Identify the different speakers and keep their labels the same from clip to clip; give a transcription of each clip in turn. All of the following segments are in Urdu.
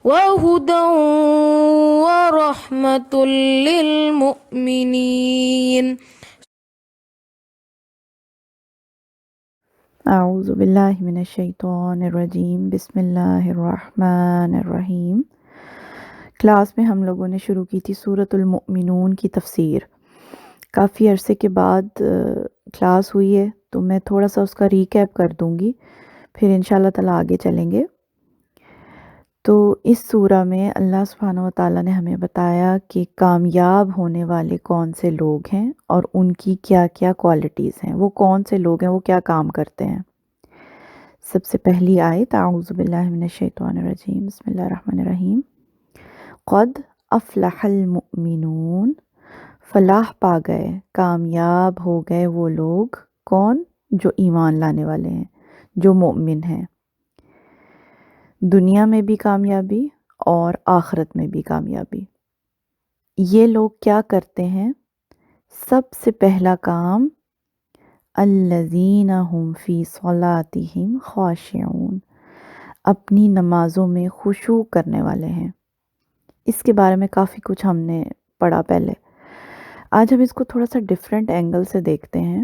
Speaker 1: وهدى ورحمة للمؤمنين.
Speaker 2: اعوذ باللہ من الشیطان الرجیم بسم اللہ الرحمن الرحیم۔ کلاس میں ہم لوگوں نے شروع کی تھی سورۃ المؤمنون کی تفسیر۔ کافی عرصے کے بعد کلاس ہوئی ہے تو میں تھوڑا سا اس کا ریکیپ کر دوں گی، پھر انشاءاللہ تعالیٰ آگے چلیں گے۔ تو اس سورہ میں اللہ سبحانہ و تعالیٰ نے ہمیں بتایا کہ کامیاب ہونے والے کون سے لوگ ہیں اور ان کی کیا کیا کوالٹیز ہیں، وہ کون سے لوگ ہیں، وہ کیا کام کرتے ہیں۔ سب سے پہلی آیت اعوذ باللہ من الشیطان الرجیم بسم اللہ الرحمن الرحیم۔ قد افلح المؤمنون، فلاح پا گئے، کامیاب ہو گئے وہ لوگ، کون؟ جو ایمان لانے والے ہیں، جو مومن ہیں، دنیا میں بھی کامیابی اور آخرت میں بھی کامیابی۔ یہ لوگ کیا کرتے ہیں؟ سب سے پہلا کام الذین هم فی صلاتہم خاشعون، اپنی نمازوں میں خشوع کرنے والے ہیں۔ اس کے بارے میں کافی کچھ ہم نے پڑھا پہلے، آج ہم اس کو تھوڑا سا ڈیفرنٹ اینگل سے دیکھتے ہیں۔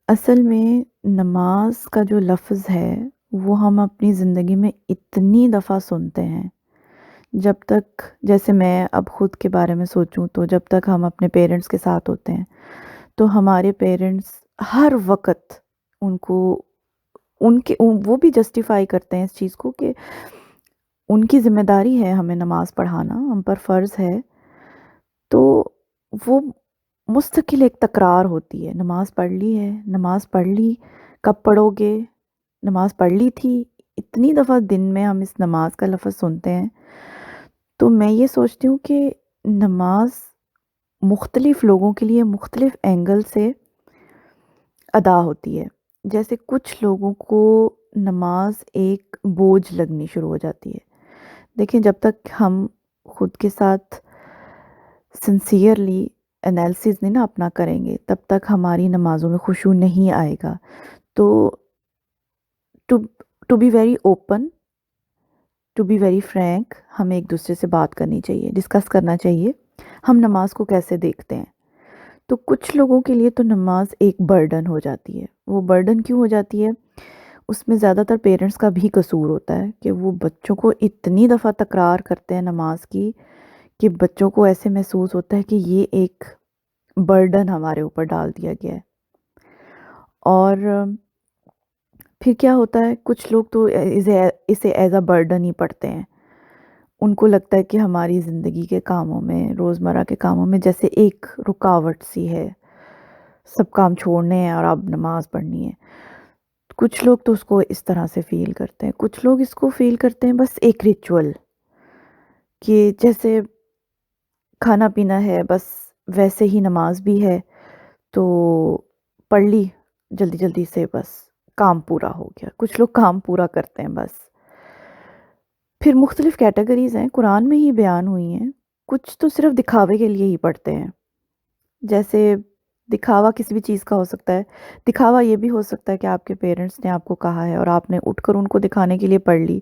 Speaker 2: اصل میں نماز کا جو لفظ ہے وہ ہم اپنی زندگی میں اتنی دفعہ سنتے ہیں، جب تک جیسے میں اب خود کے بارے میں سوچوں تو جب تک ہم اپنے پیرنٹس کے ساتھ ہوتے ہیں تو ہمارے پیرنٹس ہر وقت وہ بھی جسٹیفائی کرتے ہیں اس چیز کو کہ ان کی ذمہ داری ہے ہمیں نماز پڑھانا، ہم پر فرض ہے۔ تو وہ مستقل ایک تکرار ہوتی ہے، نماز پڑھ لی ہے، نماز پڑھ لی، کب پڑھو گے، نماز پڑھ لی تھی۔ اتنی دفعہ دن میں ہم اس نماز کا لفظ سنتے ہیں، تو میں یہ سوچتی ہوں کہ نماز مختلف لوگوں کے لیے مختلف اینگل سے ادا ہوتی ہے۔ جیسے کچھ لوگوں کو نماز ایک بوجھ لگنی شروع ہو جاتی ہے۔ دیکھیں، جب تک ہم خود کے ساتھ سنسیئرلی انالیسز نہیں نا اپنا کریں گے تب تک ہماری نمازوں میں خشوع نہیں آئے گا۔ تو to be very open, to be very frank, ہمیں ایک دوسرے سے بات کرنی چاہیے، ڈسکس کرنا چاہیے ہم نماز کو کیسے دیکھتے ہیں۔ تو کچھ لوگوں کے لیے تو نماز ایک برڈن ہو جاتی ہے۔ وہ برڈن کیوں ہو جاتی ہے؟ اس میں زیادہ تر پیرنٹس کا بھی قصور ہوتا ہے کہ وہ بچوں کو اتنی دفعہ تکرار کرتے ہیں نماز کی کہ بچوں کو ایسے محسوس ہوتا ہے کہ یہ ایک برڈن ہمارے اوپر ڈال دیا گیا ہے۔ اور پھر کیا ہوتا ہے، کچھ لوگ تو اسے ایز اے برڈن ہی پڑھتے ہیں۔ ان کو لگتا ہے کہ ہماری زندگی کے کاموں میں، روزمرہ کے کاموں میں جیسے ایک رکاوٹ سی ہے، سب کام چھوڑنے ہیں اور اب نماز پڑھنی ہے۔ کچھ لوگ تو اس کو اس طرح سے فیل کرتے ہیں، کچھ لوگ اس کو فیل کرتے ہیں بس ایک ریچول، کہ جیسے کھانا پینا ہے بس ویسے ہی نماز بھی ہے، تو پڑھ لی جلدی جلدی سے، بس کام پورا ہو گیا۔ کچھ لوگ کام پورا کرتے ہیں بس۔ پھر مختلف کیٹیگریز ہیں، قرآن میں ہی بیان ہوئی ہیں۔ کچھ تو صرف دکھاوے کے لیے ہی پڑھتے ہیں، جیسے دکھاوا کسی بھی چیز کا ہو سکتا ہے۔ دکھاوا یہ بھی ہو سکتا ہے کہ آپ کے پیرنٹس نے آپ کو کہا ہے اور آپ نے اٹھ کر ان کو دکھانے کے لیے پڑھ لی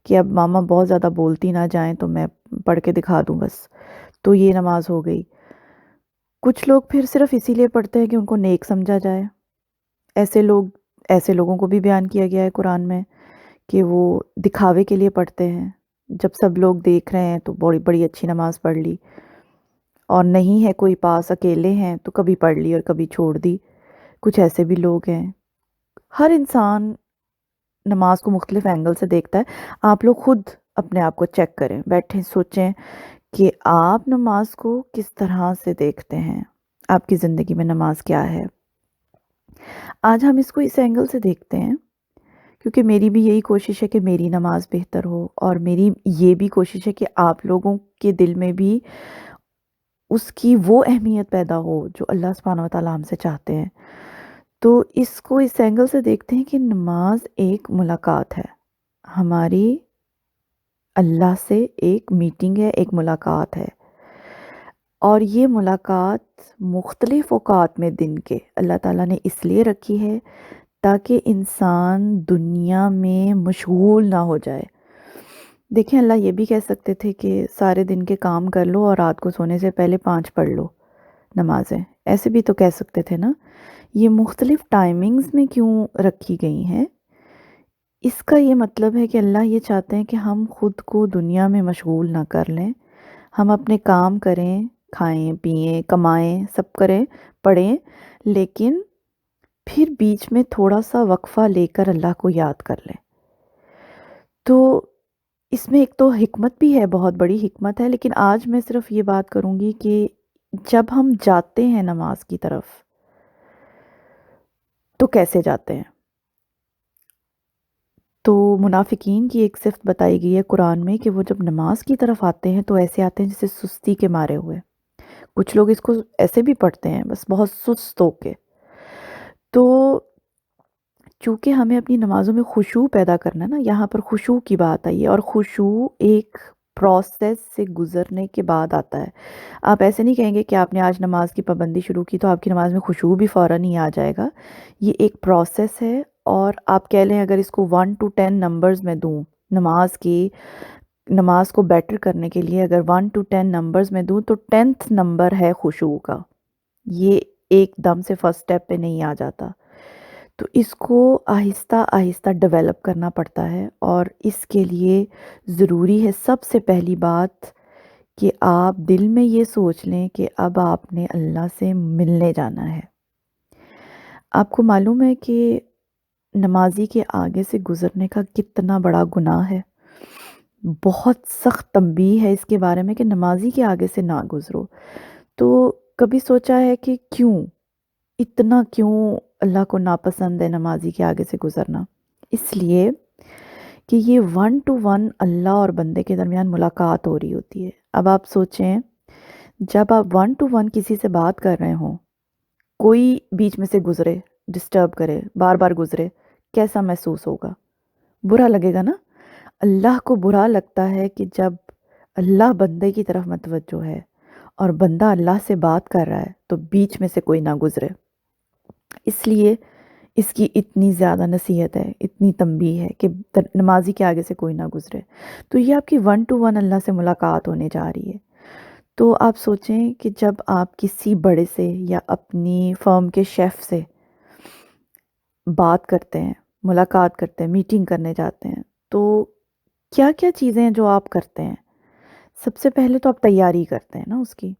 Speaker 2: کہ اب ماما بہت زیادہ بولتی نہ جائیں تو میں پڑھ کے دکھا دوں بس، تو یہ نماز ہو گئی۔ کچھ لوگ پھر صرف اسی لیے پڑھتے ہیں کہ ان کو نیک سمجھا جائے۔ ایسے لوگوں کو بھی بیان کیا گیا ہے قرآن میں کہ وہ دکھاوے کے لیے پڑھتے ہیں، جب سب لوگ دیکھ رہے ہیں تو بڑی بڑی اچھی نماز پڑھ لی، اور نہیں ہے کوئی پاس، اکیلے ہیں تو کبھی پڑھ لی اور کبھی چھوڑ دی۔ کچھ ایسے بھی لوگ ہیں۔ ہر انسان نماز کو مختلف اینگل سے دیکھتا ہے۔ آپ لوگ خود اپنے آپ کو چیک کریں، بیٹھیں سوچیں کہ آپ نماز کو کس طرح سے دیکھتے ہیں، آپ کی زندگی میں نماز کیا ہے۔ آج ہم اس کو اس اینگل سے دیکھتے ہیں کیونکہ میری بھی یہی کوشش ہے کہ میری نماز بہتر ہو، اور میری یہ بھی کوشش ہے کہ آپ لوگوں کے دل میں بھی اس کی وہ اہمیت پیدا ہو جو اللہ سبحانہ و تعالیٰ ہم سے چاہتے ہیں۔ تو اس کو اس اینگل سے دیکھتے ہیں کہ نماز ایک ملاقات ہے، ہماری اللہ سے ایک میٹنگ ہے، ایک ملاقات ہے، اور یہ ملاقات مختلف اوقات میں دن کے اللہ تعالیٰ نے اس لیے رکھی ہے تاکہ انسان دنیا میں مشغول نہ ہو جائے۔ دیکھیں اللہ یہ بھی کہہ سکتے تھے کہ سارے دن کے کام کر لو اور رات کو سونے سے پہلے 5 پڑھ لو نمازیں، ایسے بھی تو کہہ سکتے تھے نا۔ یہ مختلف ٹائمنگز میں کیوں رکھی گئی ہیں؟ اس کا یہ مطلب ہے کہ اللہ یہ چاہتے ہیں کہ ہم خود کو دنیا میں مشغول نہ کر لیں، ہم اپنے کام کریں، کھائیں پئیں کمائیں سب کریں، پڑھیں، لیکن پھر بیچ میں تھوڑا سا وقفہ لے کر اللہ کو یاد کر لیں۔ تو اس میں ایک تو حکمت بھی ہے، بہت بڑی حکمت ہے، لیکن آج میں صرف یہ بات کروں گی کہ جب ہم جاتے ہیں نماز کی طرف تو کیسے جاتے ہیں؟ تو منافقین کی ایک صفت بتائی گئی ہے قرآن میں کہ وہ جب نماز کی طرف آتے ہیں تو ایسے آتے ہیں جیسے سستی کے مارے ہوئے۔ کچھ لوگ اس کو ایسے بھی پڑھتے ہیں بس بہت سست ہو کے۔ تو چونکہ ہمیں اپنی نمازوں میں خشوع پیدا کرنا ہے نا، یہاں پر خشوع کی بات آئی ہے، اور خشوع ایک پروسیس سے گزرنے کے بعد آتا ہے۔ آپ ایسے نہیں کہیں گے کہ آپ نے آج نماز کی پابندی شروع کی تو آپ کی نماز میں خشوع بھی فوراً ہی آ جائے گا۔ یہ ایک پروسیس ہے، اور آپ کہہ لیں اگر اس کو 1 to 10 نمبرز میں دوں، نماز کو بیٹر کرنے کے لیے اگر 1 to 10 نمبرز میں دوں تو 10th نمبر ہے خشوع کا۔ یہ ایک دم سے فرسٹ سٹیپ پہ نہیں آ جاتا، تو اس کو آہستہ آہستہ ڈیولپ کرنا پڑتا ہے، اور اس کے لیے ضروری ہے سب سے پہلی بات کہ آپ دل میں یہ سوچ لیں کہ اب آپ نے اللہ سے ملنے جانا ہے۔ آپ کو معلوم ہے کہ نمازی کے آگے سے گزرنے کا کتنا بڑا گناہ ہے؟ بہت سخت تنبیہ ہے اس کے بارے میں کہ نمازی کے آگے سے نہ گزرو۔ تو کبھی سوچا ہے کہ اتنا کیوں اللہ کو ناپسند ہے نمازی کے آگے سے گزرنا؟ اس لیے کہ یہ 1 to 1 اللہ اور بندے کے درمیان ملاقات ہو رہی ہوتی ہے۔ اب آپ سوچیں، جب آپ 1 to 1 کسی سے بات کر رہے ہوں، کوئی بیچ میں سے گزرے، ڈسٹرب کرے، بار بار گزرے، کیسا محسوس ہوگا؟ برا لگے گا نا؟ اللہ کو برا لگتا ہے کہ جب اللہ بندے کی طرف متوجہ ہے اور بندہ اللہ سے بات کر رہا ہے تو بیچ میں سے کوئی نہ گزرے۔ اس لیے اس کی اتنی زیادہ نصیحت ہے، اتنی تنبیہ ہے کہ نمازی کے آگے سے کوئی نہ گزرے۔ تو یہ آپ کی 1 to 1 اللہ سے ملاقات ہونے جا رہی ہے۔ تو آپ سوچیں کہ جب آپ کسی بڑے سے یا اپنی فرم کے شیف سے بات کرتے ہیں، ملاقات کرتے ہیں، میٹنگ کرنے جاتے ہیں، تو کیا کیا چیزیں ہیں جو آپ کرتے ہیں؟ سب سے پہلے تو آپ تیاری کرتے ہیں نا اس کی،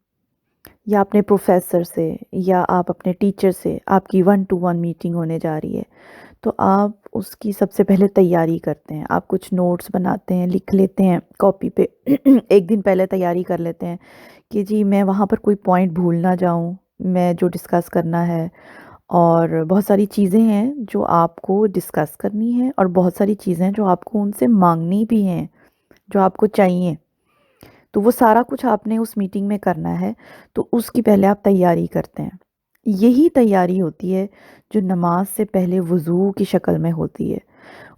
Speaker 2: یا اپنے پروفیسر سے یا آپ اپنے ٹیچر سے، آپ کی 1 to 1 میٹنگ ہونے جا رہی ہے تو آپ اس کی سب سے پہلے تیاری کرتے ہیں۔ آپ کچھ نوٹس بناتے ہیں، لکھ لیتے ہیں کاپی پہ ایک دن پہلے تیاری کر لیتے ہیں کہ جی میں وہاں پر کوئی پوائنٹ بھول نہ جاؤں، میں جو ڈسکس کرنا ہے۔ اور بہت ساری چیزیں ہیں جو آپ کو ڈسکس کرنی ہیں، اور بہت ساری چیزیں جو آپ کو ان سے مانگنی بھی ہیں، جو آپ کو چاہیے، تو وہ سارا کچھ آپ نے اس میٹنگ میں کرنا ہے، تو اس کی پہلے آپ تیاری کرتے ہیں۔ یہی تیاری ہوتی ہے جو نماز سے پہلے وضو کی شکل میں ہوتی ہے۔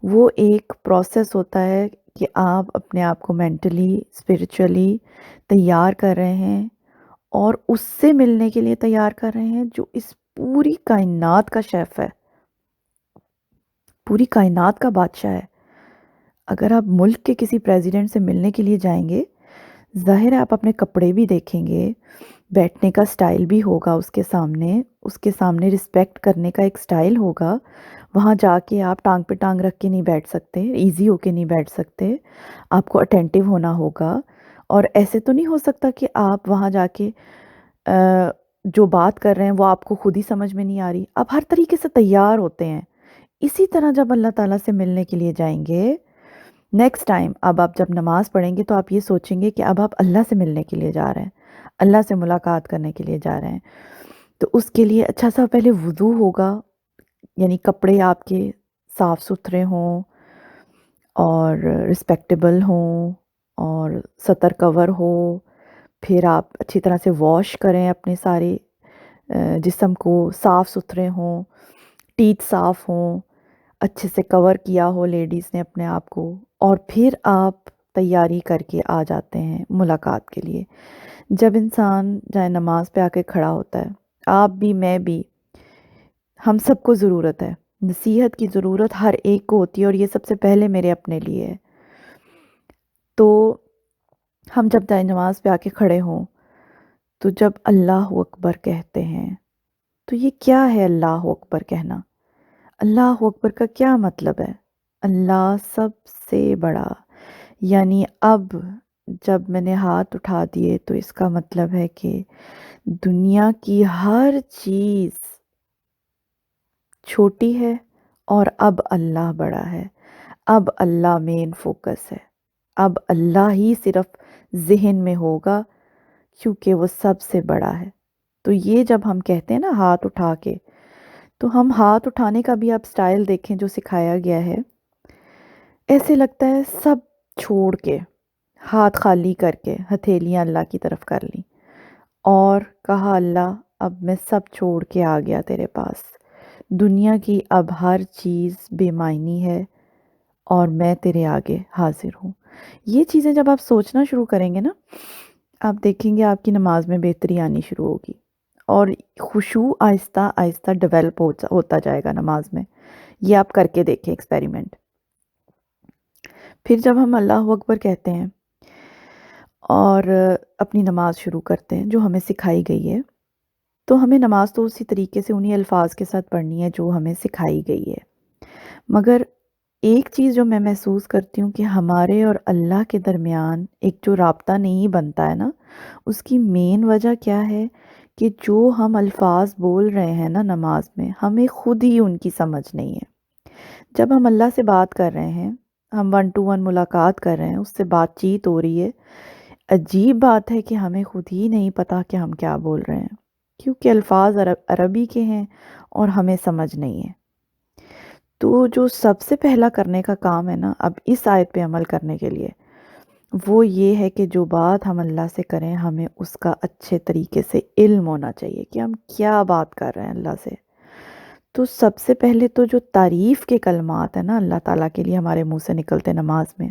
Speaker 2: وہ ایک پروسیس ہوتا ہے کہ آپ اپنے آپ کو مینٹلی، اسپرچولی تیار کر رہے ہیں، اور اس سے ملنے کے لیے تیار کر رہے ہیں جو اس پوری کائنات کا شیف ہے، پوری کائنات کا بادشاہ ہے۔ اگر آپ ملک کے کسی پریزیڈنٹ سے ملنے کے لیے جائیں گے، ظاہر ہے آپ اپنے کپڑے بھی دیکھیں گے، بیٹھنے کا سٹائل بھی ہوگا اس کے سامنے رسپیکٹ کرنے کا ایک سٹائل ہوگا۔ وہاں جا کے آپ ٹانگ پہ ٹانگ رکھ کے نہیں بیٹھ سکتے، ایزی ہو کے نہیں بیٹھ سکتے، آپ کو اٹینٹیو ہونا ہوگا۔ اور ایسے تو نہیں ہو سکتا کہ آپ وہاں جا کے جو بات کر رہے ہیں وہ آپ کو خود ہی سمجھ میں نہیں آ رہی، آپ ہر طریقے سے تیار ہوتے ہیں۔ اسی طرح جب اللہ تعالیٰ سے ملنے کے لیے جائیں گے نیکسٹ ٹائم، اب آپ جب نماز پڑھیں گے تو آپ یہ سوچیں گے کہ اب آپ اللہ سے ملنے کے لیے جا رہے ہیں، اللہ سے ملاقات کرنے کے لیے جا رہے ہیں، تو اس کے لیے اچھا سا پہلے وضو ہوگا، یعنی کپڑے آپ کے صاف ستھرے ہوں اور رسپیکٹیبل ہوں اور سطر کور ہو۔ پھر آپ اچھی طرح سے واش کریں اپنے سارے جسم کو، صاف ستھرے ہوں، ٹیتھ صاف ہوں، اچھے سے کور کیا ہو لیڈیز نے اپنے آپ کو، اور پھر آپ تیاری کر کے آ جاتے ہیں ملاقات کے لیے۔ جب انسان جائے نماز پہ آ کے کھڑا ہوتا ہے، آپ بھی میں بھی، ہم سب کو ضرورت ہے، نصیحت کی ضرورت ہر ایک کو ہوتی ہے، اور یہ سب سے پہلے میرے اپنے لیے ہے۔ تو ہم جب دائیں نماز پہ آ کے کھڑے ہوں تو جب اللہ اکبر کہتے ہیں تو یہ کیا ہے اللہ اکبر کہنا؟ اللہ اکبر کا کیا مطلب ہے؟ اللہ سب سے بڑا، یعنی اب جب میں نے ہاتھ اٹھا دیے تو اس کا مطلب ہے کہ دنیا کی ہر چیز چھوٹی ہے اور اب اللہ بڑا ہے، اب اللہ مین فوکس ہے، اب اللہ ہی صرف ذہن میں ہوگا کیونکہ وہ سب سے بڑا ہے۔ تو یہ جب ہم کہتے ہیں نا ہاتھ اٹھا کے، تو ہم ہاتھ اٹھانے کا بھی آپ سٹائل دیکھیں جو سکھایا گیا ہے، ایسے لگتا ہے سب چھوڑ کے، ہاتھ خالی کر کے ہتھیلیاں اللہ کی طرف کر لیں اور کہا اللہ اب میں سب چھوڑ کے آ گیا تیرے پاس، دنیا کی اب ہر چیز بے معنی ہے اور میں تیرے آگے حاضر ہوں۔ یہ چیزیں جب آپ سوچنا شروع کریں گے نا، آپ دیکھیں گے آپ کی نماز میں بہتری آنی شروع ہوگی اور خشوع آہستہ آہستہ ڈیولپ ہوتا جائے گا نماز میں۔ یہ آپ کر کے دیکھیں ایکسپیریمنٹ۔ پھر جب ہم اللہ اکبر کہتے ہیں اور اپنی نماز شروع کرتے ہیں جو ہمیں سکھائی گئی ہے، تو ہمیں نماز تو اسی طریقے سے انہی الفاظ کے ساتھ پڑھنی ہے جو ہمیں سکھائی گئی ہے، مگر ایک چیز جو میں محسوس کرتی ہوں کہ ہمارے اور اللہ کے درمیان ایک جو رابطہ نہیں بنتا ہے نا، اس کی مین وجہ کیا ہے کہ جو ہم الفاظ بول رہے ہیں نا نماز میں، ہمیں خود ہی ان کی سمجھ نہیں ہے۔ جب ہم اللہ سے بات کر رہے ہیں، ہم ون ٹو ون ملاقات کر رہے ہیں، اس سے بات چیت ہو رہی ہے، عجیب بات ہے کہ ہمیں خود ہی نہیں پتا کہ ہم کیا بول رہے ہیں کیونکہ الفاظ عربی کے ہیں اور ہمیں سمجھ نہیں ہے۔ تو جو سب سے پہلا کرنے کا کام ہے نا اب اس آیت پہ عمل کرنے کے لیے، وہ یہ ہے کہ جو بات ہم اللہ سے کریں ہمیں اس کا اچھے طریقے سے علم ہونا چاہیے کہ ہم کیا بات کر رہے ہیں اللہ سے۔ تو سب سے پہلے تو جو تعریف کے کلمات ہیں نا اللہ تعالیٰ کے لیے ہمارے منہ سے نکلتے نماز میں،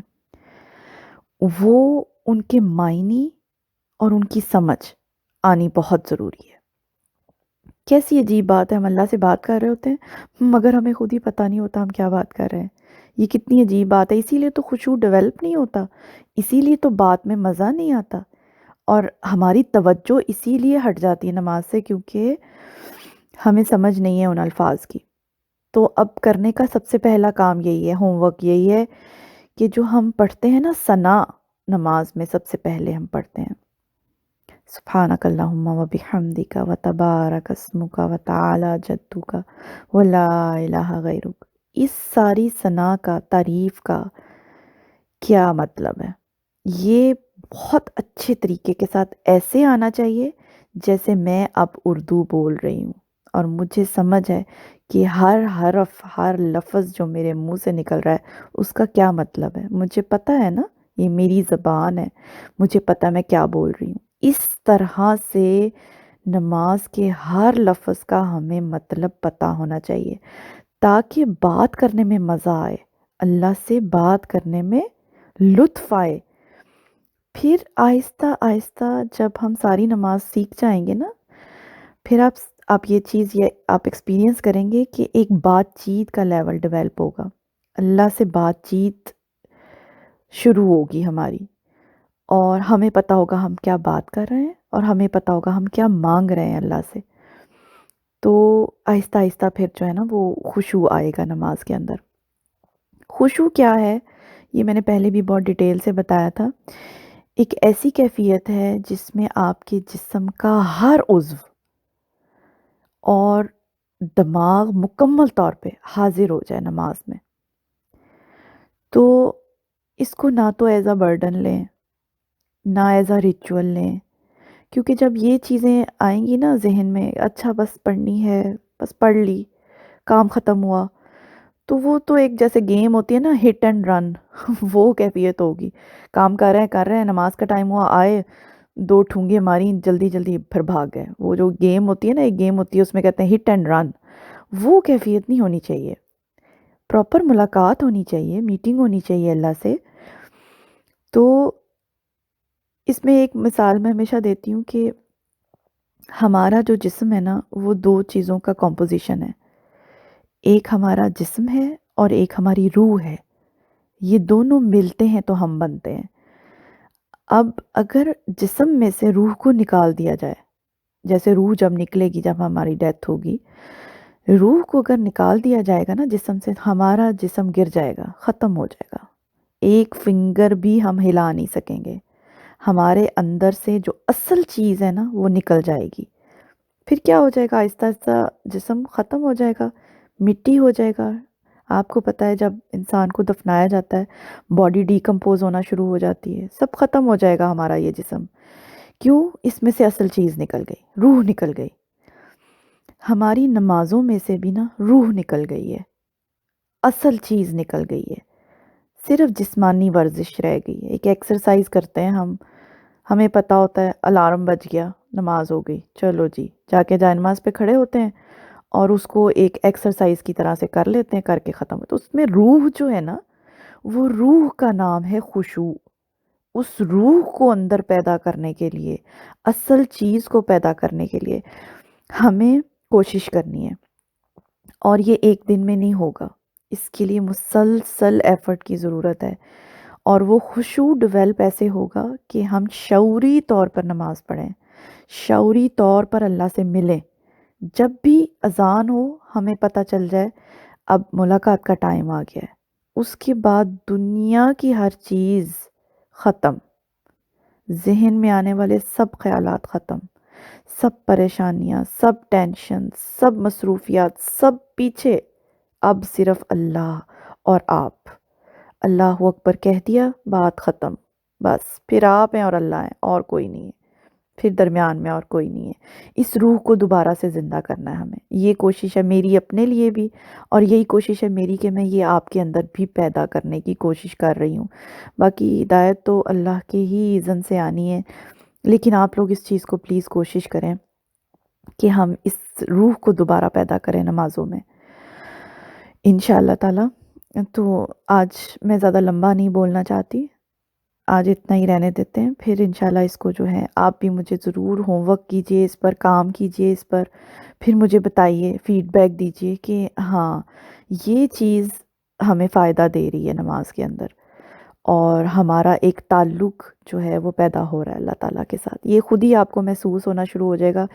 Speaker 2: وہ ان کے معنی اور ان کی سمجھ آنی بہت ضروری ہے۔ کیسی عجیب بات ہے، ہم اللہ سے بات کر رہے ہوتے ہیں مگر ہمیں خود ہی پتہ نہیں ہوتا ہم کیا بات کر رہے ہیں۔ یہ کتنی عجیب بات ہے، اسی لیے تو خشوع ڈیولپ نہیں ہوتا، اسی لیے تو بات میں مزہ نہیں آتا اور ہماری توجہ اسی لیے ہٹ جاتی ہے نماز سے کیونکہ ہمیں سمجھ نہیں ہے ان الفاظ کی۔ تو اب کرنے کا سب سے پہلا کام یہی ہے، ہوم ورک یہی ہے کہ جو ہم پڑھتے ہیں نا ثنا نماز میں، سب سے پہلے ہم پڑھتے ہیں سبحانک اللہم و بحمدک و تبارک اسمک و تعالی جدک و لا الہ غیرک۔ اس ساری ثنا کا، تعریف کا کیا مطلب ہے؟ یہ بہت اچھے طریقے کے ساتھ ایسے آنا چاہیے جیسے میں اب اردو بول رہی ہوں اور مجھے سمجھ ہے کہ ہر حرف، ہر لفظ جو میرے منہ سے نکل رہا ہے اس کا کیا مطلب ہے۔ مجھے پتہ ہے نا، یہ میری زبان ہے، مجھے پتہ میں کیا بول رہی ہوں۔ اس طرح سے نماز کے ہر لفظ کا ہمیں مطلب پتہ ہونا چاہیے تاکہ بات کرنے میں مزہ آئے، اللہ سے بات کرنے میں لطف آئے۔ پھر آہستہ آہستہ جب ہم ساری نماز سیکھ جائیں گے نا، پھر آپ یہ چیز آپ ایکسپیرینس کریں گے کہ ایک بات چیت کا لیول ڈیولپ ہوگا، اللہ سے بات چیت شروع ہوگی ہماری اور ہمیں پتہ ہوگا ہم کیا بات کر رہے ہیں اور ہمیں پتہ ہوگا ہم کیا مانگ رہے ہیں اللہ سے۔ تو آہستہ آہستہ پھر جو ہے نا وہ خشوع آئے گا نماز کے اندر۔ خشوع کیا ہے یہ میں نے پہلے بھی بہت ڈیٹیل سے بتایا تھا، ایک ایسی کیفیت ہے جس میں آپ کے جسم کا ہر عضو اور دماغ مکمل طور پہ حاضر ہو جائے نماز میں۔ تو اس کو نہ تو ایز اے برڈن لیں، نہ ایز اے ریچول لیں، کیونکہ جب یہ چیزیں آئیں گی نا ذہن میں، اچھا بس پڑھنی ہے، بس پڑھ لی، کام ختم ہوا، تو وہ تو ایک جیسے گیم ہوتی ہے نا ہٹ اینڈ رن وہ کیفیت ہوگی۔ کام کر رہے ہیں، نماز کا ٹائم ہوا، آئے دو ٹھونگے ماری، جلدی جلدی پھر بھاگ گئے۔ وہ جو گیم ہوتی ہے نا، ایک گیم ہوتی ہے اس میں کہتے ہیں ہٹ اینڈ رن، وہ کیفیت نہیں ہونی چاہیے۔ پراپر ملاقات ہونی چاہیے، میٹنگ ہونی چاہیے اللہ سے۔ تو اس میں ایک مثال میں ہمیشہ دیتی ہوں کہ ہمارا جو جسم ہے نا وہ دو چیزوں کا کمپوزیشن ہے، ایک ہمارا جسم ہے اور ایک ہماری روح ہے، یہ دونوں ملتے ہیں تو ہم بنتے ہیں۔ اب اگر جسم میں سے روح کو نکال دیا جائے، جیسے روح جب نکلے گی جب ہماری ڈیتھ ہوگی، روح کو اگر نکال دیا جائے گا نا جسم سے، ہمارا جسم گر جائے گا، ختم ہو جائے گا، ایک فنگر بھی ہم ہلا نہیں سکیں گے، ہمارے اندر سے جو اصل چیز ہے نا وہ نکل جائے گی۔ پھر کیا ہو جائے گا؟ آہستہ آہستہ جسم ختم ہو جائے گا، مٹی ہو جائے گا۔ آپ کو پتہ ہے جب انسان کو دفنایا جاتا ہے باڈی ڈیکمپوز ہونا شروع ہو جاتی ہے، سب ختم ہو جائے گا ہمارا یہ جسم۔ کیوں؟ اس میں سے اصل چیز نکل گئی، روح نکل گئی۔ ہماری نمازوں میں سے بھی نا روح نکل گئی ہے، اصل چیز نکل گئی ہے، صرف جسمانی ورزش رہ گئی ہے۔ ایک ایکسرسائز کرتے ہیں ہم، ہمیں پتہ ہوتا ہے الارم بج گیا، نماز ہو گئی، چلو جی جا کے جائے نماز پہ کھڑے ہوتے ہیں اور اس کو ایک ایکسرسائز کی طرح سے کر لیتے ہیں، کر کے ختم ہوتا ہے۔ اس میں روح جو ہے نا، وہ روح کا نام ہے خشوع۔ اس روح کو اندر پیدا کرنے کے لیے، اصل چیز کو پیدا کرنے کے لیے ہمیں کوشش کرنی ہے، اور یہ ایک دن میں نہیں ہوگا، اس کے لیے مسلسل ایفرٹ کی ضرورت ہے۔ اور وہ خشوع ڈیولپ ایسے ہوگا کہ ہم شعوری طور پر نماز پڑھیں، شعوری طور پر اللہ سے ملیں۔ جب بھی اذان ہو ہمیں پتہ چل جائے اب ملاقات کا ٹائم آ گیا ہے، اس کے بعد دنیا کی ہر چیز ختم، ذہن میں آنے والے سب خیالات ختم، سب پریشانیاں، سب ٹینشن، سب مصروفیات، سب پیچھے، اب صرف اللہ اور آپ۔ اللہ اکبر کہہ دیا، بات ختم، بس پھر آپ ہیں اور اللہ ہیں، اور کوئی نہیں ہے، پھر درمیان میں اور کوئی نہیں ہے۔ اس روح کو دوبارہ سے زندہ کرنا ہے ہمیں، یہ کوشش ہے میری اپنے لیے بھی، اور یہی کوشش ہے میری کہ میں یہ آپ کے اندر بھی پیدا کرنے کی کوشش کر رہی ہوں۔ باقی ہدایت تو اللہ کے ہی اذن سے آنی ہے، لیکن آپ لوگ اس چیز کو پلیز کوشش کریں کہ ہم اس روح کو دوبارہ پیدا کریں نمازوں میں، انشاءاللہ تعالی۔ تو آج میں زیادہ لمبا نہیں بولنا چاہتی، آج اتنا ہی رہنے دیتے ہیں، پھر انشاءاللہ اس کو جو ہے آپ بھی مجھے ضرور ہوم ورک کیجئے، اس پر کام کیجئے، اس پر پھر مجھے بتائیے، فیڈ بیک دیجئے کہ ہاں یہ چیز ہمیں فائدہ دے رہی ہے نماز کے اندر، اور ہمارا ایک تعلق جو ہے وہ پیدا ہو رہا ہے اللہ تعالیٰ کے ساتھ۔ یہ خود ہی آپ کو محسوس ہونا شروع ہو جائے گا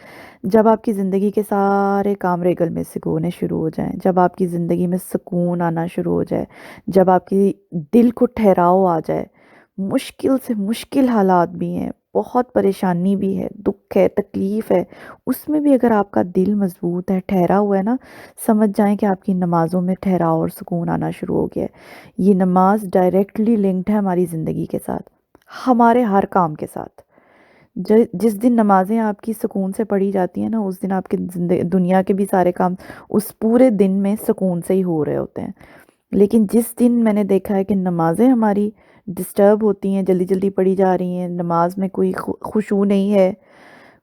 Speaker 2: جب آپ کی زندگی کے سارے کام ریگل میں سے ہونے شروع ہو جائیں، جب آپ کی زندگی میں سکون آنا شروع ہو جائے، جب آپ کی دل کو ٹھہراؤ آ جائے۔ مشکل سے مشکل حالات بھی ہیں، بہت پریشانی بھی ہے، دکھ ہے، تکلیف ہے، اس میں بھی اگر آپ کا دل مضبوط ہے، ٹھہرا ہوا ہے نا، سمجھ جائیں کہ آپ کی نمازوں میں ٹھہراؤ اور سکون آنا شروع ہو گیا ہے۔ یہ نماز ڈائریکٹلی لنکڈ ہے ہماری زندگی کے ساتھ، ہمارے ہر کام کے ساتھ۔ جس دن نمازیں آپ کی سکون سے پڑھی جاتی ہیں نا، اس دن آپ کی دنیا کے بھی سارے کام اس پورے دن میں سکون سے ہی ہو رہے ہوتے ہیں۔ لیکن جس دن میں نے دیکھا ہے کہ نمازیں ہماری ڈسٹرب ہوتی ہیں، جلدی جلدی پڑھی جا رہی ہیں، نماز میں کوئی خشوع نہیں ہے،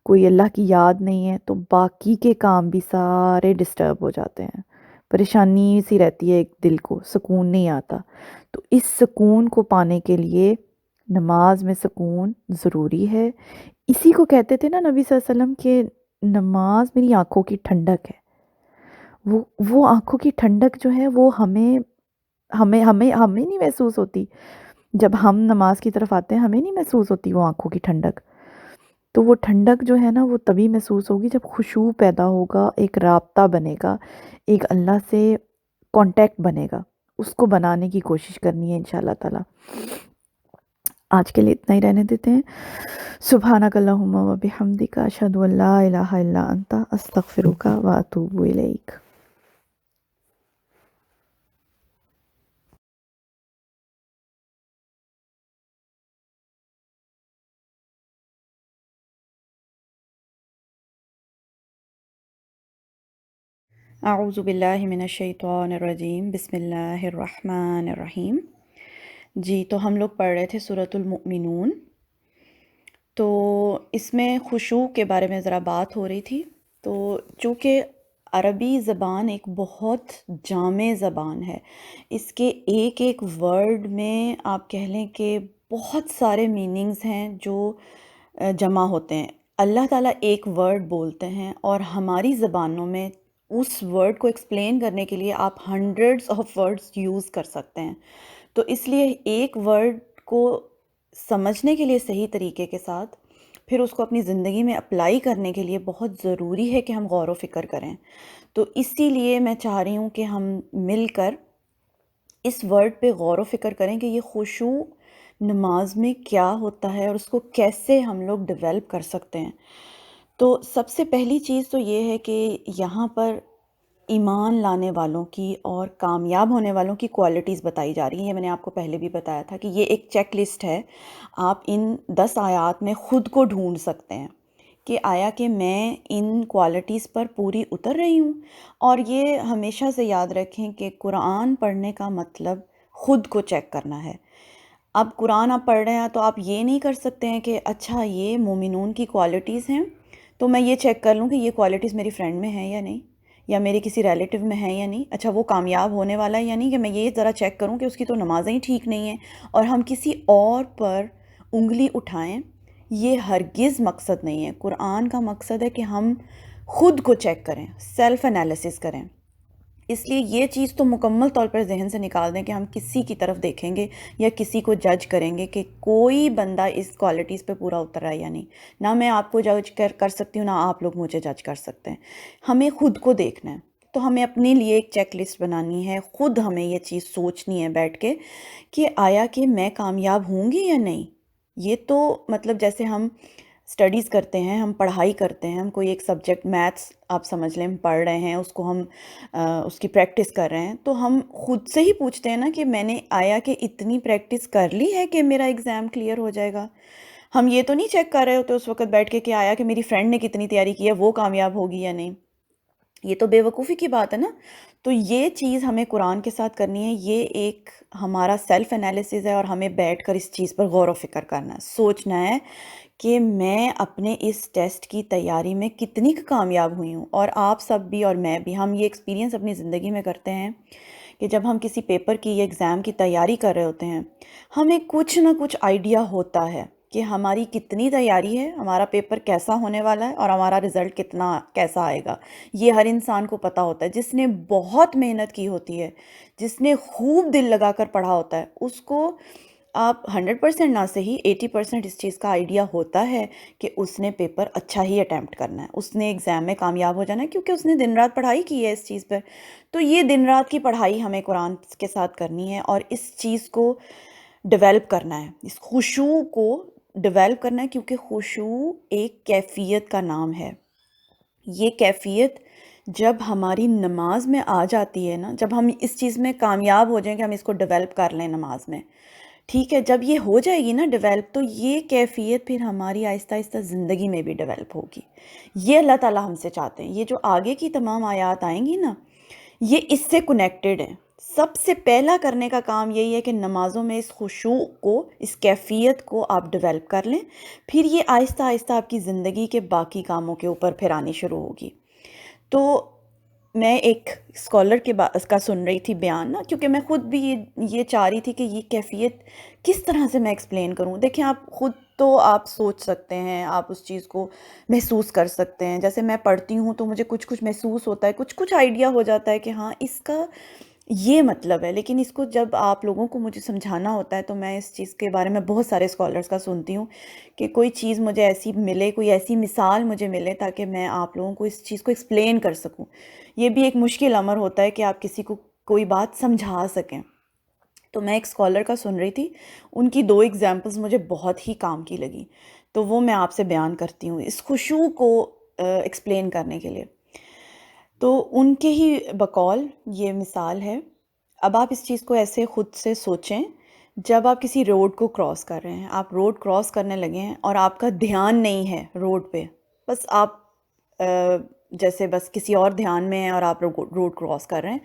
Speaker 2: کوئی اللہ کی یاد نہیں ہے، تو باقی کے کام بھی سارے ڈسٹرب ہو جاتے ہیں، پریشانی سی رہتی ہے، ایک دل کو سکون نہیں آتا۔ تو اس سکون کو پانے کے لیے نماز میں سکون ضروری ہے۔ اسی کو کہتے تھے نا نبی صلی اللہ علیہ وسلم کہ نماز میری آنکھوں کی ٹھنڈک ہے۔ وہ آنکھوں کی ٹھنڈک جو ہے وہ ہمیں نہیں محسوس ہوتی، جب ہم نماز کی طرف آتے ہیں ہمیں نہیں محسوس ہوتی وہ آنکھوں کی ٹھنڈک۔ تو وہ ٹھنڈک جو ہے نا وہ تبھی محسوس ہوگی جب خشوع پیدا ہوگا، ایک رابطہ بنے گا، ایک اللہ سے کانٹیکٹ بنے گا، اس کو بنانے کی کوشش کرنی ہے انشاءاللہ تعالی۔ آج کے لیے اتنا ہی رہنے دیتے ہیں۔ سبحانک اللہم و بحمدک، اشہد ان لا الہ الا انت، استغفرک و اتوب الیک۔
Speaker 1: اعوذ باللہ من الشیطان الرجیم، بسم اللہ الرحمن الرحیم۔ جی تو ہم لوگ پڑھ رہے تھے سورۃ المؤمنون، تو اس میں خشوع کے بارے میں ذرا بات ہو رہی تھی۔ تو چونکہ عربی زبان ایک بہت جامع زبان ہے، اس کے ایک ایک ورڈ میں آپ کہہ لیں کہ بہت سارے میننگز ہیں جو جمع ہوتے ہیں۔ اللہ تعالیٰ ایک ورڈ بولتے ہیں اور ہماری زبانوں میں اس ورڈ کو ایکسپلین کرنے کے لیے آپ ہنڈریڈز آف ورڈز یوز کر سکتے ہیں۔ تو اس لیے ایک ورڈ کو سمجھنے کے لیے صحیح طریقے کے ساتھ، پھر اس کو اپنی زندگی میں اپلائی کرنے کے لیے بہت ضروری ہے کہ ہم غور و فکر کریں۔ تو اسی لیے میں چاہ رہی ہوں کہ ہم مل کر اس ورڈ پہ غور و فکر کریں کہ یہ خشوع نماز میں کیا ہوتا ہے اور اس کو کیسے ہم لوگ ڈیولپ کر سکتے ہیں۔ تو سب سے پہلی چیز تو یہ ہے کہ یہاں پر ایمان لانے والوں کی اور کامیاب ہونے والوں کی کوالٹیز بتائی جا رہی ہیں۔ یہ میں نے آپ کو پہلے بھی بتایا تھا کہ یہ ایک چیک لسٹ ہے، آپ ان 10 آیات میں خود کو ڈھونڈ سکتے ہیں کہ آیا کہ میں ان کوالٹیز پر پوری اتر رہی ہوں۔ اور یہ ہمیشہ سے یاد رکھیں کہ قرآن پڑھنے کا مطلب خود کو چیک کرنا ہے۔ اب قرآن آپ پڑھ رہے ہیں تو آپ یہ نہیں کر سکتے ہیں کہ اچھا یہ مومنون کی کوالٹیز ہیں تو میں یہ چیک کر لوں کہ یہ کوالٹیز میری فرینڈ میں ہیں یا نہیں، یا میرے کسی ریلیٹیو میں ہیں یا نہیں، اچھا وہ کامیاب ہونے والا ہے یا نہیں، کہ میں یہ ذرا چیک کروں کہ اس کی تو نمازیں ہی ٹھیک نہیں ہیں اور ہم کسی اور پر انگلی اٹھائیں۔ یہ ہرگز مقصد نہیں ہے۔ قرآن کا مقصد ہے کہ ہم خود کو چیک کریں، سیلف انالیسس کریں۔ اس لیے یہ چیز تو مکمل طور پر ذہن سے نکال دیں کہ ہم کسی کی طرف دیکھیں گے یا کسی کو جج کریں گے کہ کوئی بندہ اس کوالٹیز پہ پورا اتر رہا ہے یا نہیں۔ نہ میں آپ کو جج کر سکتی ہوں، نہ آپ لوگ مجھے جج کر سکتے ہیں۔ ہمیں خود کو دیکھنا ہے، تو ہمیں اپنے لیے ایک چیک لسٹ بنانی ہے، خود ہمیں یہ چیز سوچنی ہے بیٹھ کے کہ آیا کہ میں کامیاب ہوں گی یا نہیں۔ یہ تو مطلب جیسے ہم اسٹڈیز کرتے ہیں، ہم پڑھائی کرتے ہیں، ہم کوئی ایک سبجیکٹ میتھس آپ سمجھ لیں ہم پڑھ رہے ہیں، اس کو ہم اس کی پریکٹس کر رہے ہیں، تو ہم خود سے ہی پوچھتے ہیں نا کہ میں نے آیا کہ اتنی پریکٹس کر لی ہے کہ میرا ایگزام کلیئر ہو جائے گا۔ ہم یہ تو نہیں چیک کر رہے ہوتے اس وقت بیٹھ کے کہ آیا کہ میری فرینڈ نے کتنی تیاری کی ہے، وہ کامیاب ہوگی یا نہیں۔ یہ تو بے وقوفی کی بات ہے نا۔ تو یہ چیز ہمیں قرآن کے ساتھ کرنی ہے، یہ ایک ہمارا سیلف انالیسز ہے اور ہمیں بیٹھ کر اس چیز پر غور و فکر کرنا ہے، سوچنا ہے کہ میں اپنے اس ٹیسٹ کی تیاری میں کتنی کامیاب ہوئی ہوں۔ اور آپ سب بھی اور میں بھی، ہم یہ ایکسپیرینس اپنی زندگی میں کرتے ہیں کہ جب ہم کسی پیپر کی یا ایگزام کی تیاری کر رہے ہوتے ہیں، ہمیں کچھ نہ کچھ آئیڈیا ہوتا ہے کہ ہماری کتنی تیاری ہے، ہمارا پیپر کیسا ہونے والا ہے اور ہمارا رزلٹ کیسا آئے گا۔ یہ ہر انسان کو پتہ ہوتا ہے، جس نے بہت محنت کی ہوتی ہے، جس نے خوب دل لگا کر پڑھا ہوتا ہے، اس کو آپ 100% نہ صحیح 80% اس چیز کا آئیڈیا ہوتا ہے کہ اس نے پیپر اچھا ہی اٹیمپٹ کرنا ہے، اس نے ایگزام میں کامیاب ہو جانا ہے، کیونکہ اس نے دن رات پڑھائی کی ہے اس چیز پر۔ تو یہ دن رات کی پڑھائی ہمیں قرآن کے ساتھ کرنی ہے اور اس چیز کو ڈیولپ کرنا ہے، اس خشوع کو ڈیولپ کرنا ہے، کیونکہ خشوع ایک کیفیت کا نام ہے۔ یہ کیفیت جب ہماری نماز میں آ جاتی ہے نا، جب ہم اس چیز میں کامیاب ہو جائیں کہ ہم اس کو ڈیولپ کر لیں نماز میں، ٹھیک ہے، جب یہ ہو جائے گی نا ڈیولپ، تو یہ کیفیت پھر ہماری آہستہ آہستہ زندگی میں بھی ڈیولپ ہوگی۔ یہ اللہ تعالیٰ ہم سے چاہتے ہیں۔ یہ جو آگے کی تمام آیات آئیں گی نا، یہ اس سے کنیکٹڈ ہیں۔ سب سے پہلا کرنے کا کام یہی ہے کہ نمازوں میں اس خشوع کو، اس کیفیت کو آپ ڈیولپ کر لیں، پھر یہ آہستہ آہستہ آپ کی زندگی کے باقی کاموں کے اوپر پھر آنی شروع ہوگی۔ تو میں ایک اسکالر کا سن رہی تھی بیان نا، کیونکہ میں خود بھی یہ چاہ رہی تھی کہ یہ کیفیت کس طرح سے میں ایکسپلین کروں۔ دیکھیں، آپ خود تو آپ سوچ سکتے ہیں، آپ اس چیز کو محسوس کر سکتے ہیں۔ جیسے میں پڑھتی ہوں تو مجھے کچھ محسوس ہوتا ہے، کچھ آئیڈیا ہو جاتا ہے کہ ہاں اس کا یہ مطلب ہے، لیکن اس کو جب آپ لوگوں کو مجھے سمجھانا ہوتا ہے تو میں اس چیز کے بارے میں بہت سارے اسکالرس کا سنتی ہوں کہ کوئی چیز مجھے ایسی ملے، کوئی ایسی مثال مجھے ملے تاکہ میں آپ لوگوں کو اس چیز کو ایکسپلین کر سکوں۔ یہ بھی ایک مشکل امر ہوتا ہے کہ آپ کسی کو کوئی بات سمجھا سکیں۔ تو میں ایک اسکالر کا سن رہی تھی، ان کی 2 ایگزامپلز مجھے بہت ہی کام کی لگی، تو وہ میں آپ سے بیان کرتی ہوں اس خشوع کو ایکسپلین کرنے کے لیے۔ تو ان کے ہی بقول یہ مثال ہے۔ اب آپ اس چیز کو ایسے خود سے سوچیں، جب آپ کسی روڈ کو کراس کر رہے ہیں، آپ روڈ کراس کرنے لگے ہیں اور آپ کا دھیان نہیں ہے روڈ پہ، بس آپ جیسے بس کسی اور دھیان میں ہیں اور آپ روڈ کراس کر رہے ہیں،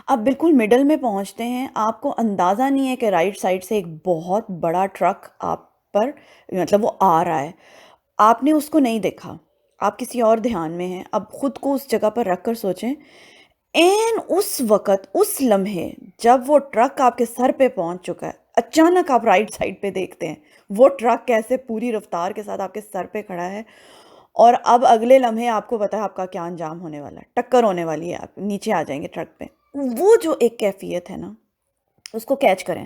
Speaker 1: آپ بالکل مڈل میں پہنچتے ہیں، آپ کو اندازہ نہیں ہے کہ رائٹ سائڈ سے ایک بہت بڑا ٹرک آپ پر مطلب وہ آ رہا ہے، آپ نے اس کو نہیں دیکھا، آپ کسی اور دھیان میں ہیں۔ اب خود کو اس جگہ پر رکھ کر سوچیں، اس وقت، اس لمحے جب وہ ٹرک آپ کے سر پہ پہنچ چکا ہے، اچانک آپ رائٹ سائڈ پہ دیکھتے ہیں، وہ ٹرک کیسے پوری رفتار کے ساتھ آپ کے سر پہ کھڑا ہے، اور اب اگلے لمحے آپ کو پتا ہے آپ کا کیا انجام ہونے والا ہے، ٹکر ہونے والی ہے، آپ نیچے آ جائیں گے ٹرک پہ۔ وہ جو ایک کیفیت ہے نا، اس کو کیچ کریں،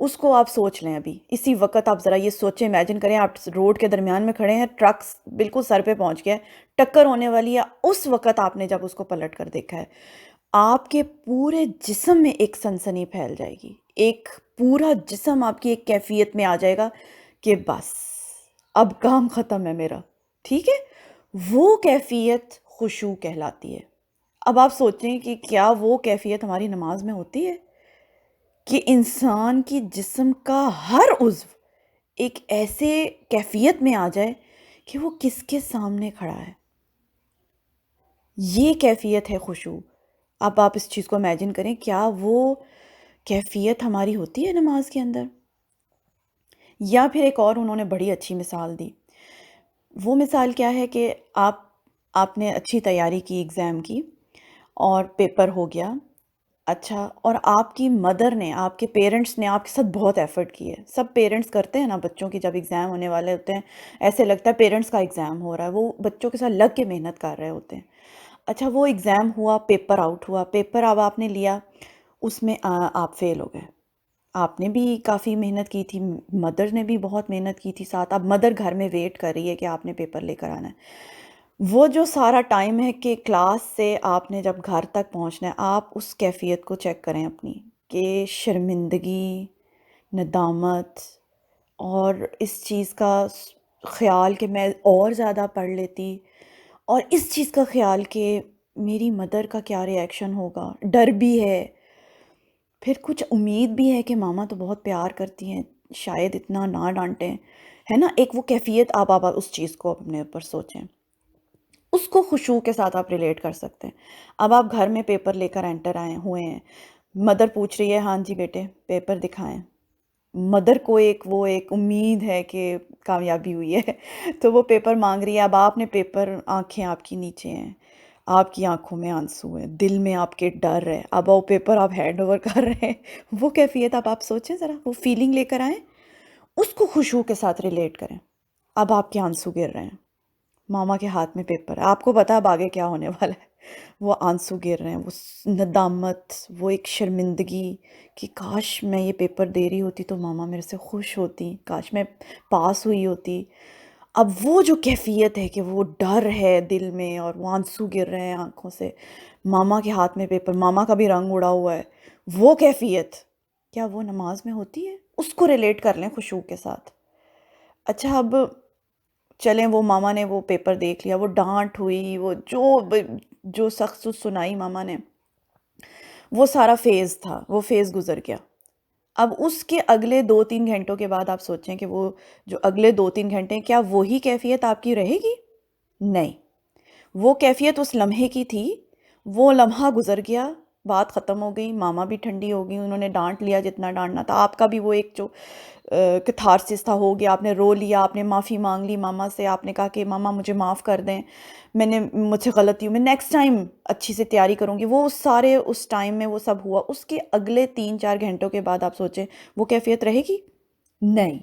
Speaker 1: اس کو آپ سوچ لیں ابھی اسی وقت. آپ ذرا یہ سوچیں، امیجن کریں آپ روڈ کے درمیان میں کھڑے ہیں، ٹرک بالکل سر پہ پہنچ گیا ہے، ٹکر ہونے والی ہے. اس وقت آپ نے جب اس کو پلٹ کر دیکھا ہے، آپ کے پورے جسم میں ایک سنسنی پھیل جائے گی. ایک پورا جسم آپ کی ایک کیفیت میں آ جائے گا کہ بس اب کام ختم ہے میرا. ٹھیک ہے، وہ کیفیت خشوع کہلاتی ہے. اب آپ سوچیں کہ کیا وہ کیفیت ہماری نماز میں ہوتی ہے کہ انسان کی جسم کا ہر عضو ایک ایسے کیفیت میں آ جائے کہ وہ کس کے سامنے کھڑا ہے. یہ کیفیت ہے خشوع. اب آپ اس چیز کو امیجن کریں، کیا وہ کیفیت ہماری ہوتی ہے نماز کے اندر؟ یا پھر ایک اور انہوں نے بڑی اچھی مثال دی. وہ مثال کیا ہے کہ آپ نے اچھی تیاری کی ایگزام کی اور پیپر ہو گیا اچھا، اور آپ کی مدر نے، آپ کے پیرنٹس نے آپ کے ساتھ بہت ایفرٹ کی ہے. سب پیرنٹس کرتے ہیں نا بچوں کی، جب ایگزام ہونے والے ہوتے ہیں ایسے لگتا ہے پیرنٹس کا ایگزام ہو رہا ہے، وہ بچوں کے ساتھ لگ کے محنت کر رہے ہوتے ہیں. اچھا، وہ ایگزام ہوا، پیپر آؤٹ ہوا، پیپر اب آپ نے لیا، اس میں آپ فیل ہو گئے. آپ نے بھی کافی محنت کی تھی، مدر نے بھی بہت محنت کی تھی ساتھ. اب مدر گھر میں ویٹ کر رہی ہے کہ آپ نے پیپر لے کر آنا ہے. وہ جو سارا ٹائم ہے کہ کلاس سے آپ نے جب گھر تک پہنچنا ہے، آپ اس کیفیت کو چیک کریں اپنی، کہ شرمندگی، ندامت، اور اس چیز کا خیال کہ میں اور زیادہ پڑھ لیتی، اور اس چیز کا خیال کہ میری مدر کا کیا ری ایکشن ہوگا. ڈر بھی ہے، پھر کچھ امید بھی ہے کہ ماما تو بہت پیار کرتی ہیں، شاید اتنا نہ ڈانٹیں، ہے نا. ایک وہ کیفیت آپ اس چیز کو اپنے اوپر سوچیں، اس کو خشوع کے ساتھ آپ ریلیٹ کر سکتے ہیں. اب آپ گھر میں پیپر لے کر انٹر آئے ہوئے ہیں، مدر پوچھ رہی ہے ہاں جی بیٹے پیپر دکھائیں. مدر کو ایک امید ہے کہ کامیابی ہوئی ہے تو وہ پیپر مانگ رہی ہے. اب آپ نے پیپر، آنکھیں آپ کی نیچے ہیں، آپ کی آنکھوں میں آنسو ہیں، دل میں آپ کے ڈر ہے. اب وہ پیپر آپ ہینڈ اوور کر رہے ہیں، وہ کیفیت آپ سوچیں ذرا، وہ فیلنگ لے کر آئیں، اس کو خشوع کے ساتھ ریلیٹ کریں. اب آپ کے آنسو گر رہے ہیں، ماما کے ہاتھ میں پیپر ہے، آپ کو پتا اب آگے کیا ہونے والا ہے، وہ آنسو گر رہے ہیں، وہ ندامت، وہ ایک شرمندگی کہ کاش میں یہ پیپر دے رہی ہوتی تو ماما میرے سے خوش ہوتی، کاش میں پاس ہوئی ہوتی. اب وہ جو کیفیت ہے کہ وہ ڈر ہے دل میں اور وہ آنسو گر رہے ہیں آنکھوں سے، ماما کے ہاتھ میں پیپر، ماما کا بھی رنگ اڑا ہوا ہے، وہ کیفیت کیا وہ نماز میں ہوتی ہے؟ اس کو ریلیٹ کر لیں خشوع کے ساتھ. اچھا، اب چلیں وہ ماما نے وہ پیپر دیکھ لیا، وہ ڈانٹ ہوئی، وہ جو سخت سنائی ماما نے، وہ سارا فیز تھا، وہ فیز گزر گیا. اب اس کے اگلے 2-3 گھنٹوں کے بعد آپ سوچیں کہ وہ جو اگلے 2-3 گھنٹے کیا وہی کیفیت آپ کی رہے گی؟ نہیں، وہ کیفیت اس لمحے کی تھی، وہ لمحہ گزر گیا، بات ختم ہو گئی، ماما بھی ٹھنڈی ہو گئی، انہوں نے ڈانٹ لیا جتنا ڈانٹنا تھا. آپ کا بھی وہ ایک جو کتھارسس تھا ہو گیا، آپ نے رو لیا، آپ نے معافی مانگ لی ماما سے، آپ نے کہا کہ ماما مجھے معاف کر دیں، مجھ سے غلطی ہوئی، میں نیکسٹ ٹائم اچھی سے تیاری کروں گی. وہ سارے اس ٹائم میں وہ سب ہوا. اس کے اگلے 3-4 گھنٹوں کے بعد آپ سوچیں وہ کیفیت رہے گی؟ نہیں.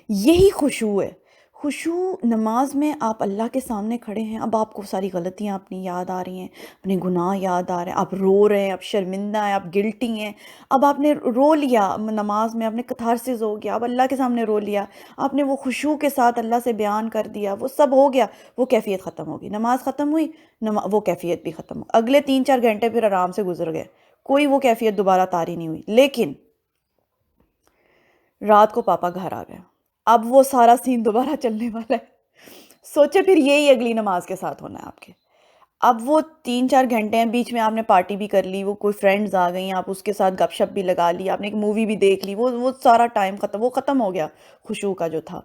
Speaker 1: یہی خشوع ہے. خشوع نماز میں آپ اللہ کے سامنے کھڑے ہیں، اب آپ کو ساری غلطیاں اپنی یاد آ رہی ہیں، اپنے گناہ یاد آ رہے ہیں، آپ رو رہے ہیں، آپ شرمندہ ہیں، آپ گلٹی ہیں. اب آپ نے رو لیا نماز میں، آپ نے کتھارسس ہو گیا، اب اللہ کے سامنے رو لیا، آپ نے وہ خشوع کے ساتھ اللہ سے بیان کر دیا، وہ سب ہو گیا، وہ کیفیت ختم ہوگی. نماز ختم ہوئی، وہ کیفیت بھی ختم ہو. اگلے 3-4 گھنٹے پھر آرام سے گزر گئے، کوئی وہ کیفیت دوبارہ طاری نہیں ہوئی. لیکن رات کو پاپا گھر آ گئے، اب وہ سارا سین دوبارہ چلنے والا ہے. سوچے پھر یہی اگلی نماز کے ساتھ ہونا ہے آپ کے. اب وہ 3-4 گھنٹے ہیں، بیچ میں آپ نے پارٹی بھی کر لی، وہ کوئی فرینڈز آ گئیں، آپ اس کے ساتھ گپ شپ بھی لگا لی، آپ نے ایک مووی بھی دیکھ لی، وہ سارا ٹائم ختم، وہ ختم ہو گیا خشوع کا جو تھا.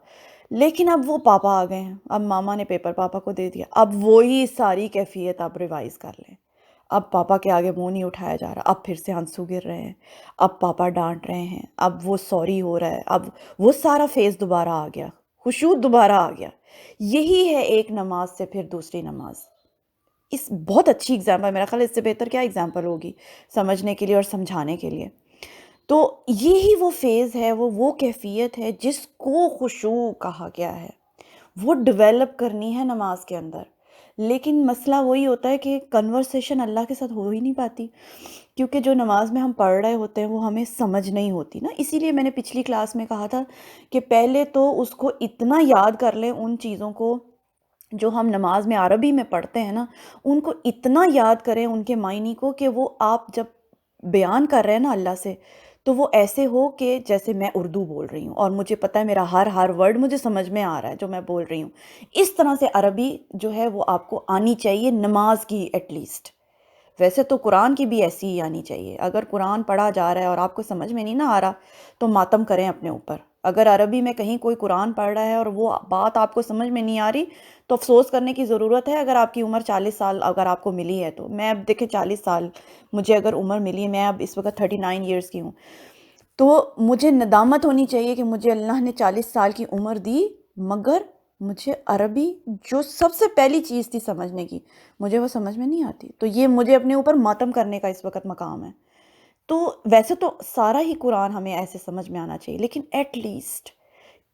Speaker 1: لیکن اب وہ پاپا آ گئے ہیں، اب ماما نے پیپر پاپا کو دے دیا، اب وہی ساری کیفیت آپ ریوائز کر لیں. اب پاپا کے آگے منہ نہیں اٹھایا جا رہا، اب پھر سے آنسو گر رہے ہیں، اب پاپا ڈانٹ رہے ہیں، اب وہ سوری ہو رہا ہے، اب وہ سارا فیز دوبارہ آ گیا، خشوع دوبارہ آ گیا. یہی ہے ایک نماز سے پھر دوسری نماز. اس بہت اچھی اگزامپل، میرا خیال اس سے بہتر کیا اگزامپل ہوگی سمجھنے کے لیے اور سمجھانے کے لیے. تو یہی وہ فیز ہے، وہ کیفیت ہے جس کو خشوع کہا گیا ہے. وہ ڈیولپ کرنی ہے نماز کے اندر. لیکن مسئلہ وہی ہوتا ہے کہ کنورسیشن اللہ کے ساتھ ہو ہی نہیں پاتی، کیونکہ جو نماز میں ہم پڑھ رہے ہوتے ہیں وہ ہمیں سمجھ نہیں ہوتی نا۔ اسی لیے میں نے پچھلی کلاس میں کہا تھا کہ پہلے تو اس کو اتنا یاد کر لیں، ان چیزوں کو جو ہم نماز میں عربی میں پڑھتے ہیں نا، ان کو اتنا یاد کریں، ان کے معنی کو، کہ وہ آپ جب بیان کر رہے ہیں نا اللہ سے، تو وہ ایسے ہو کہ جیسے میں اردو بول رہی ہوں اور مجھے پتہ ہے میرا ہر ورڈ مجھے سمجھ میں آ رہا ہے جو میں بول رہی ہوں۔ اس طرح سے عربی جو ہے وہ آپ کو آنی چاہیے، نماز کی ایٹ لیسٹ۔ ویسے تو قرآن کی بھی ایسی ہی آنی چاہیے۔ اگر قرآن پڑھا جا رہا ہے اور آپ کو سمجھ میں نہیں نہ آ رہا تو ماتم کریں اپنے اوپر۔ اگر عربی میں کہیں کوئی قرآن پڑھ رہا ہے اور وہ بات آپ کو سمجھ میں نہیں آ رہی تو افسوس کرنے کی ضرورت ہے۔ اگر آپ کی عمر 40 سال اگر آپ کو ملی ہے تو، میں اب دیکھیں 40 سال مجھے اگر عمر ملی ہے، میں اب اس وقت 39 ایئرس کی ہوں، تو مجھے ندامت ہونی چاہیے کہ مجھے اللہ نے 40 سال کی عمر دی، مگر مجھے عربی جو سب سے پہلی چیز تھی سمجھنے کی، مجھے وہ سمجھ میں نہیں آتی۔ تو یہ مجھے اپنے اوپر ماتم کرنے کا اس وقت مقام ہے۔ تو ویسے تو سارا ہی قرآن ہمیں ایسے سمجھ میں آنا چاہیے، لیکن ایٹ لیسٹ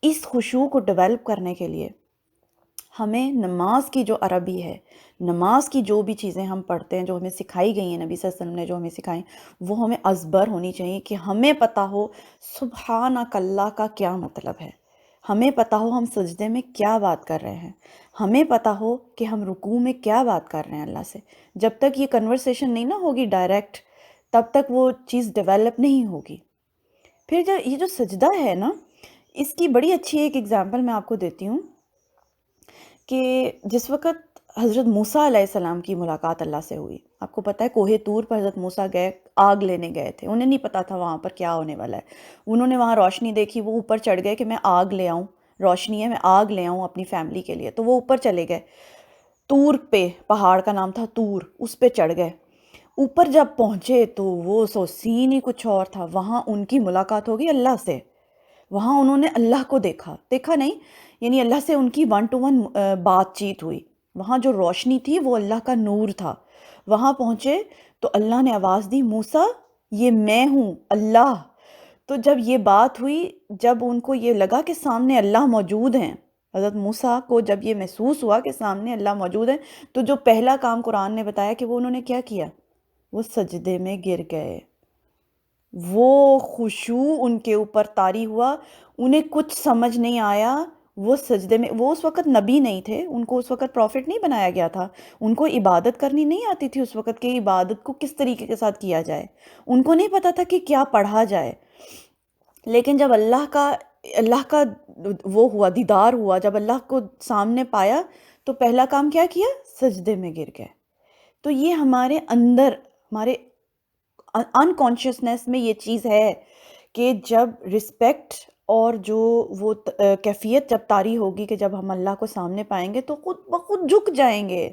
Speaker 1: اس خشوع کو ڈیولپ کرنے کے لیے ہمیں نماز کی جو عربی ہے، نماز کی جو بھی چیزیں ہم پڑھتے ہیں، جو ہمیں سکھائی گئی ہیں، نبی صلی اللہ علیہ وسلم نے جو ہمیں سکھائیں، وہ ہمیں ازبر ہونی چاہیے، کہ ہمیں پتہ ہو سبحانک اللہ کا کیا مطلب ہے، ہمیں پتہ ہو ہم سجدے میں کیا بات کر رہے ہیں، ہمیں پتہ ہو کہ ہم رکوع میں کیا بات کر رہے ہیں اللہ سے۔ جب تک یہ کنورسیشن نہیں نہ ہوگی ڈائریکٹ، تب تک وہ چیز ڈیولپ نہیں ہوگی۔ پھر یہ جو سجدہ ہے نا، اس کی بڑی اچھی ایک ایگزامپل میں آپ کو دیتی ہوں، کہ جس وقت حضرت موسیٰ علیہ السلام کی ملاقات اللہ سے ہوئی، آپ کو پتہ ہے کوہ طور پر حضرت موسیٰ گئے، آگ لینے گئے تھے، انہیں نہیں پتا تھا وہاں پر کیا ہونے والا ہے۔ انہوں نے وہاں روشنی دیکھی، وہ اوپر چڑھ گئے کہ میں آگ لے آؤں، روشنی ہے میں آگ لے آؤں اپنی فیملی کے لیے، تو وہ اوپر چلے گئے، طور پہ، پہاڑ کا نام تھا طور، اس پہ چڑھ گئے۔ اوپر جب پہنچے تو وہ سو سین ہی کچھ اور تھا، وہاں ان کی ملاقات ہوگی اللہ سے، وہاں انہوں نے اللہ کو دیکھا نہیں، یعنی اللہ سے ان کی 1 to 1 بات چیت ہوئی۔ وہاں جو روشنی تھی وہ اللہ کا نور تھا۔ وہاں پہنچے تو اللہ نے آواز دی، موسیٰ یہ میں ہوں اللہ۔ تو جب یہ بات ہوئی، جب ان کو یہ لگا کہ سامنے اللہ موجود ہیں، حضرت موسیٰ کو جب یہ محسوس ہوا کہ سامنے اللہ موجود ہے، تو جو پہلا کام قرآن نے بتایا کہ وہ انہوں نے کیا کیا، وہ سجدے میں گر گئے۔ وہ خشوع ان کے اوپر طاری ہوا، انہیں کچھ سمجھ نہیں آیا، وہ سجدے میں، وہ اس وقت نبی نہیں تھے، ان کو اس وقت پروفٹ نہیں بنایا گیا تھا، ان کو عبادت کرنی نہیں آتی تھی اس وقت، کہ عبادت کو کس طریقے کے ساتھ کیا جائے، ان کو نہیں پتا تھا کہ کیا پڑھا جائے۔ لیکن جب اللہ کا وہ ہوا، دیدار ہوا، جب اللہ کو سامنے پایا تو پہلا کام کیا کیا، سجدے میں گر گئے۔ تو یہ ہمارے اندر، ہمارے انکانشیسنس میں یہ چیز ہے کہ جب رسپیکٹ اور جو وہ کیفیت جب طاری ہوگی کہ جب ہم اللہ کو سامنے پائیں گے تو خود بخود جھک جائیں گے،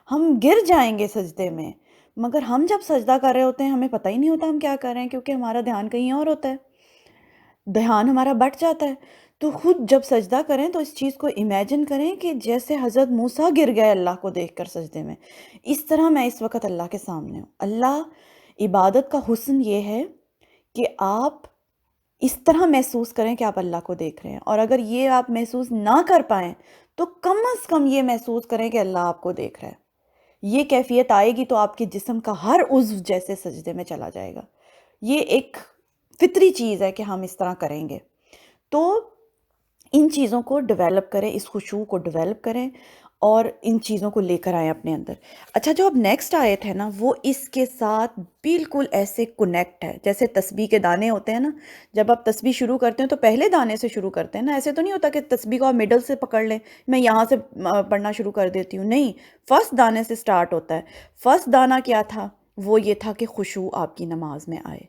Speaker 1: ہم گر جائیں گے سجدے میں۔ مگر ہم جب سجدہ کر رہے ہوتے ہیں ہمیں پتہ ہی نہیں ہوتا ہم کیا کر رہے ہیں، کیونکہ ہمارا دھیان کہیں اور ہوتا ہے، دھیان ہمارا بٹ جاتا ہے۔ تو خود جب سجدہ کریں تو اس چیز کو امیجن کریں کہ جیسے حضرت موسیٰ گر گئے اللہ کو دیکھ کر سجدے میں، اس طرح میں اس وقت اللہ کے سامنے ہوں۔ اللہ، عبادت کا حسن یہ ہے کہ آپ اس طرح محسوس کریں کہ آپ اللہ کو دیکھ رہے ہیں، اور اگر یہ آپ محسوس نہ کر پائیں تو کم از کم یہ محسوس کریں کہ اللہ آپ کو دیکھ رہا ہے۔ یہ کیفیت آئے گی تو آپ کے جسم کا ہر عضو جیسے سجدے میں چلا جائے گا۔ یہ ایک فطری چیز ہے کہ ہم اس طرح کریں گے۔ تو ان چیزوں کو ڈیولپ کریں، اس خشوع کو ڈیولپ کریں اور ان چیزوں کو لے کر آئیں اپنے اندر۔ اچھا، جو اب نیکسٹ آیت ہے نا، وہ اس کے ساتھ بالکل ایسے کنیکٹ ہے جیسے تسبیح کے دانے ہوتے ہیں نا، جب آپ تسبیح شروع کرتے ہیں تو پہلے دانے سے شروع کرتے ہیں نا، ایسے تو نہیں ہوتا کہ تسبیح کو آپ مڈل سے پکڑ لیں، میں یہاں سے پڑھنا شروع کر دیتی ہوں، نہیں، فرسٹ دانے سے سٹارٹ ہوتا ہے۔ فرسٹ دانہ کیا تھا؟ وہ یہ تھا کہ خشوع آپ کی نماز میں آئے۔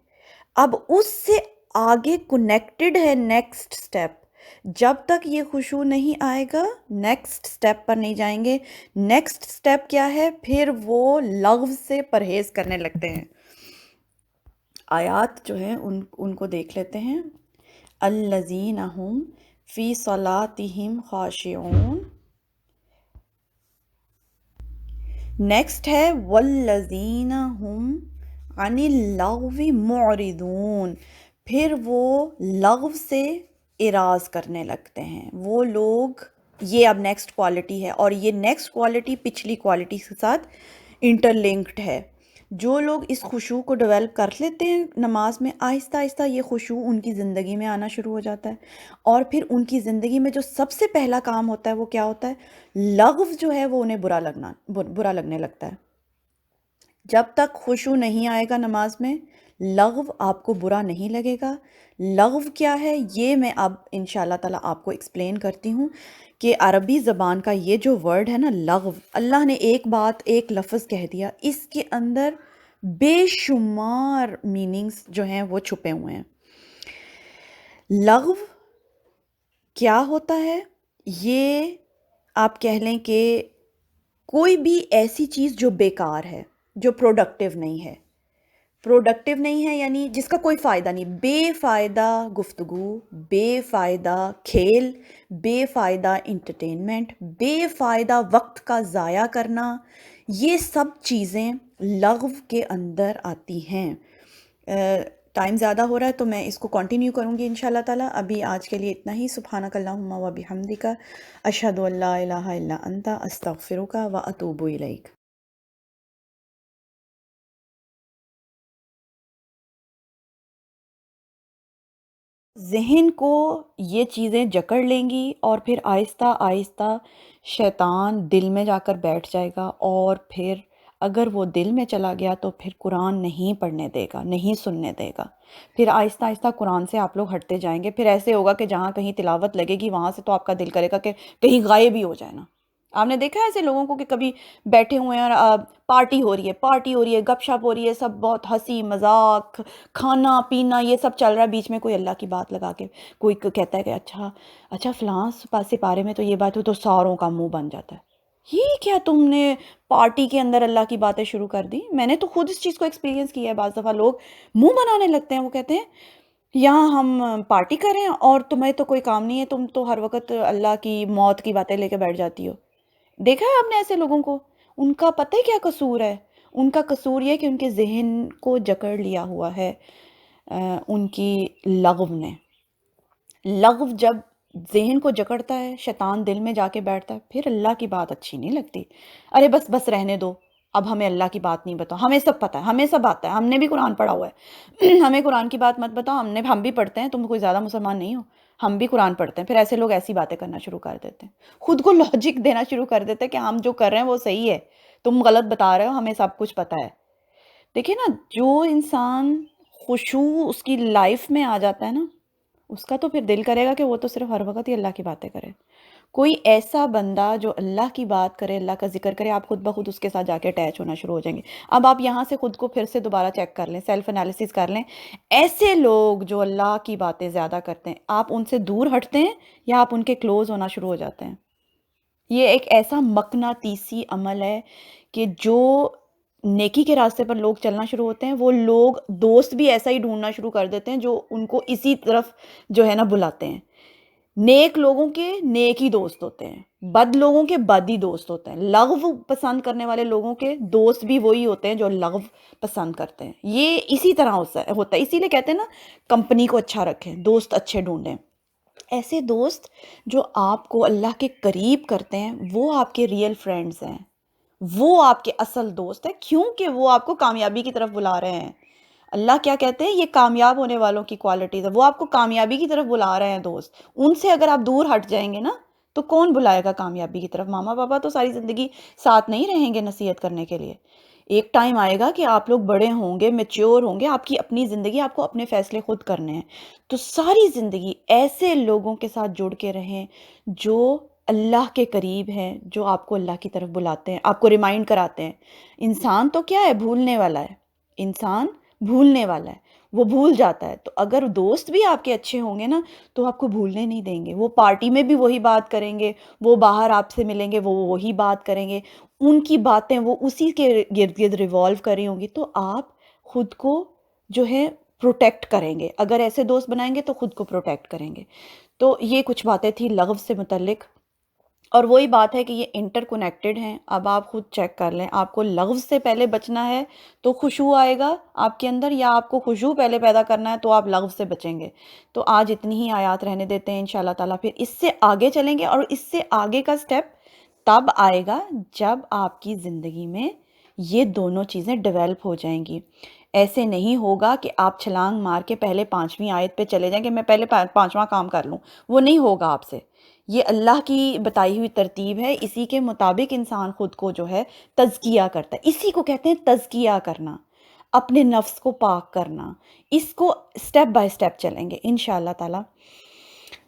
Speaker 1: اب اس سے آگے کنیکٹڈ ہے نیکسٹ سٹیپ، جب تک یہ خشوع نہیں آئے گا نیکسٹ سٹیپ پر نہیں جائیں گے۔ نیکسٹ سٹیپ کیا ہے؟ پھر وہ لغو سے پرہیز کرنے لگتے ہیں۔ آیات جو ہیں ان کو دیکھ لیتے ہیں۔ الذین هم فی صلاتہم خاشعون، نیکسٹ ہے والذین هم عن اللغو معرضون، پھر وہ لغو سے اراض کرنے لگتے ہیں، وہ لوگ یہ اب نیکسٹ کوالٹی ہے، اور یہ نیکسٹ کوالٹی پچھلی کوالٹی کے ساتھ انٹر لنکڈ ہے۔ جو لوگ اس خشوع کو ڈیولپ کر لیتے ہیں نماز میں، آہستہ آہستہ یہ خشوع ان کی زندگی میں آنا شروع ہو جاتا ہے، اور پھر ان کی زندگی میں جو سب سے پہلا کام ہوتا ہے وہ کیا ہوتا ہے؟ لغو جو ہے وہ انہیں برا لگنے لگتا ہے۔ جب تک خشوع نہیں آئے گا نماز میں، لغو آپ کو برا نہیں لگے گا۔ لغو کیا ہے یہ میں اب انشاءاللہ تعالیٰ آپ کو ایکسپلین کرتی ہوں کہ عربی زبان کا یہ جو ورڈ ہے نا لغو، اللہ نے ایک بات ایک لفظ کہہ دیا، اس کے اندر بے شمار میننگز جو ہیں وہ چھپے ہوئے ہیں۔ لغو کیا ہوتا ہے؟ یہ آپ کہہ لیں کہ کوئی بھی ایسی چیز جو بیکار ہے، جو پروڈکٹیو نہیں ہے۔ پروڈکٹیو نہیں ہے یعنی جس کا کوئی فائدہ نہیں، بے فائدہ گفتگو، بے فائدہ کھیل، بے فائدہ انٹرٹینمنٹ، بے فائدہ وقت کا ضائع کرنا، یہ سب چیزیں لغو کے اندر آتی ہیں۔ ٹائم زیادہ ہو رہا ہے تو میں اس کو کنٹینیو کروں گی انشاءاللہ تعالیٰ۔ ابھی آج کے لیے اتنا ہی۔ سبحانک اللہم و بحمدک، اشہد ان لا الہ الا انت، استغفرک و اتوب الیک۔ ذہن کو یہ چیزیں جکڑ لیں گی، اور پھر آہستہ آہستہ شیطان دل میں جا کر بیٹھ جائے گا، اور پھر اگر وہ دل میں چلا گیا تو پھر قرآن نہیں پڑھنے دے گا، نہیں سننے دے گا۔ پھر آہستہ آہستہ قرآن سے آپ لوگ ہٹتے جائیں گے۔ پھر ایسے ہوگا کہ جہاں کہیں تلاوت لگے گی وہاں سے تو آپ کا دل کرے گا کہ کہیں غائب ہی ہو جائے نا۔ آپ نے دیکھا ہے ایسے لوگوں کو کہ کبھی بیٹھے ہوئے ہیں اور پارٹی ہو رہی ہے، گپ شپ ہو رہی ہے، سب بہت ہنسی مذاق، کھانا پینا یہ سب چل رہا ہے، بیچ میں کوئی اللہ کی بات لگا کے کوئی کہتا ہے کہ اچھا فلاں سپارے میں تو یہ بات ہو، تو ساروں کا منہ بن جاتا ہے۔ یہ کیا تم نے پارٹی کے اندر اللہ کی باتیں شروع کر دی؟ میں نے تو خود اس چیز کو ایکسپیرینس کیا ہے۔ بعض دفعہ لوگ منہ بنانے لگتے ہیں، وہ کہتے ہیں یہاں ہم پارٹی کر رہے ہیں اور تمہیں تو کوئی کام نہیں ہے، تم تو ہر وقت اللہ کی موت کی باتیں لے کے بیٹھ جاتی ہو۔ دیکھا ہے آپ نے ایسے لوگوں کو؟ ان کا پتہ ہے کیا قصور ہے؟ ان کا قصور یہ کہ ان کے ذہن کو جکڑ لیا ہوا ہے ان کی لغو نے۔ لغو جب ذہن کو جکڑتا ہے، شیطان دل میں جا کے بیٹھتا ہے، پھر اللہ کی بات اچھی نہیں لگتی۔ ارے بس رہنے دو، اب ہمیں اللہ کی بات نہیں بتاؤ، ہمیں سب پتہ ہے، ہمیں سب آتا ہے، ہم نے بھی قرآن پڑھا ہوا ہے، ہمیں قرآن کی بات مت بتاؤ، ہم بھی پڑھتے ہیں، تم کوئی زیادہ مسلمان نہیں ہو، ہم بھی قرآن پڑھتے ہیں۔ پھر ایسے لوگ ایسی باتیں کرنا شروع کر دیتے ہیں، خود کو لاجک دینا شروع کر دیتے ہیں کہ ہم جو کر رہے ہیں وہ صحیح ہے، تم غلط بتا رہے ہو، ہمیں سب کچھ پتہ ہے۔ دیکھیں نا، جو انسان خشوع اس کی لائف میں آ جاتا ہے نا، اس کا تو پھر دل کرے گا کہ وہ تو صرف ہر وقت ہی اللہ کی باتیں کرے۔ کوئی ایسا بندہ جو اللہ کی بات کرے، اللہ کا ذکر کرے، آپ خود بخود اس کے ساتھ جا کے اٹیچ ہونا شروع ہو جائیں گے۔ اب آپ یہاں سے خود کو پھر سے دوبارہ چیک کر لیں، سیلف انالیسس کر لیں۔ ایسے لوگ جو اللہ کی باتیں زیادہ کرتے ہیں، آپ ان سے دور ہٹتے ہیں یا آپ ان کے کلوز ہونا شروع ہو جاتے ہیں؟ یہ ایک ایسا مقناطیسی عمل ہے کہ جو نیکی کے راستے پر لوگ چلنا شروع ہوتے ہیں، وہ لوگ دوست بھی ایسا ہی ڈھونڈنا شروع کر دیتے ہیں جو ان کو اسی طرف جو ہے نا بلاتے ہیں۔ نیک لوگوں کے نیک ہی دوست ہوتے ہیں، بد لوگوں کے بد ہی دوست ہوتے ہیں۔ لغو پسند کرنے والے لوگوں کے دوست بھی وہی ہوتے ہیں جو لغو پسند کرتے ہیں۔ یہ اسی طرح ہوتا ہے، اسی لیے کہتے ہیں نا کمپنی کو اچھا رکھیں، دوست اچھے ڈھونڈیں۔ ایسے دوست جو آپ کو اللہ کے قریب کرتے ہیں وہ آپ کے ریئل فرینڈز ہیں، وہ آپ کے اصل دوست ہیں، کیونکہ وہ آپ کو کامیابی کی طرف بلا رہے ہیں۔ اللہ کیا کہتے ہیں؟ یہ کامیاب ہونے والوں کی کوالٹیز ہے، وہ آپ کو کامیابی کی طرف بلا رہے ہیں دوست۔ ان سے اگر آپ دور ہٹ جائیں گے نا تو کون بلائے گا کامیابی کی طرف؟ ماما پاپا تو ساری زندگی ساتھ نہیں رہیں گے نصیحت کرنے کے لیے۔ ایک ٹائم آئے گا کہ آپ لوگ بڑے ہوں گے، میچیور ہوں گے، آپ کی اپنی زندگی، آپ کو اپنے فیصلے خود کرنے ہیں۔ تو ساری زندگی ایسے لوگوں کے ساتھ جڑ کے رہیں جو اللہ کے قریب ہیں، جو آپ کو اللہ کی طرف بلاتے ہیں، آپ کو ریمائنڈ کراتے ہیں۔ انسان تو کیا ہے؟ بھولنے والا ہے۔ انسان بھولنے والا ہے، وہ بھول جاتا ہے۔ تو اگر دوست بھی آپ کے اچھے ہوں گے نا تو آپ کو بھولنے نہیں دیں گے۔ وہ پارٹی میں بھی وہی بات کریں گے، وہ باہر آپ سے ملیں گے وہ وہی بات کریں گے، ان کی باتیں وہ اسی کے گرد گرد ریوالو کر رہی ہوں گی۔ تو آپ خود کو جو ہے پروٹیکٹ کریں گے، اگر ایسے دوست بنائیں گے تو خود کو پروٹیکٹ کریں گے۔ تو یہ کچھ باتیں تھی لغو سے متعلق۔ اور وہی بات ہے کہ یہ انٹر کنیکٹڈ ہیں. اب آپ خود چیک کر لیں، آپ کو لغو سے پہلے بچنا ہے تو خشوع آئے گا آپ کے اندر، یا آپ کو خشوع پہلے پیدا کرنا ہے تو آپ لغو سے بچیں گے. تو آج اتنی ہی آیات رہنے دیتے ہیں انشاءاللہ تعالیٰ، پھر اس سے آگے چلیں گے، اور اس سے آگے کا سٹیپ تب آئے گا جب آپ کی زندگی میں یہ دونوں چیزیں ڈیولپ ہو جائیں گی. ایسے نہیں ہوگا کہ آپ چھلانگ مار کے پہلے 5ویں آیت پہ چلے جائیں کہ میں پہلے 5واں کام کر لوں. وہ نہیں ہوگا آپ سے. یہ اللہ کی بتائی ہوئی ترتیب ہے، اسی کے مطابق انسان خود کو جو ہے تزکیہ کرتا ہے. اسی کو کہتے ہیں تزکیہ کرنا، اپنے نفس کو پاک کرنا. اس کو سٹیپ بائی سٹیپ چلیں گے انشاءاللہ تعالی.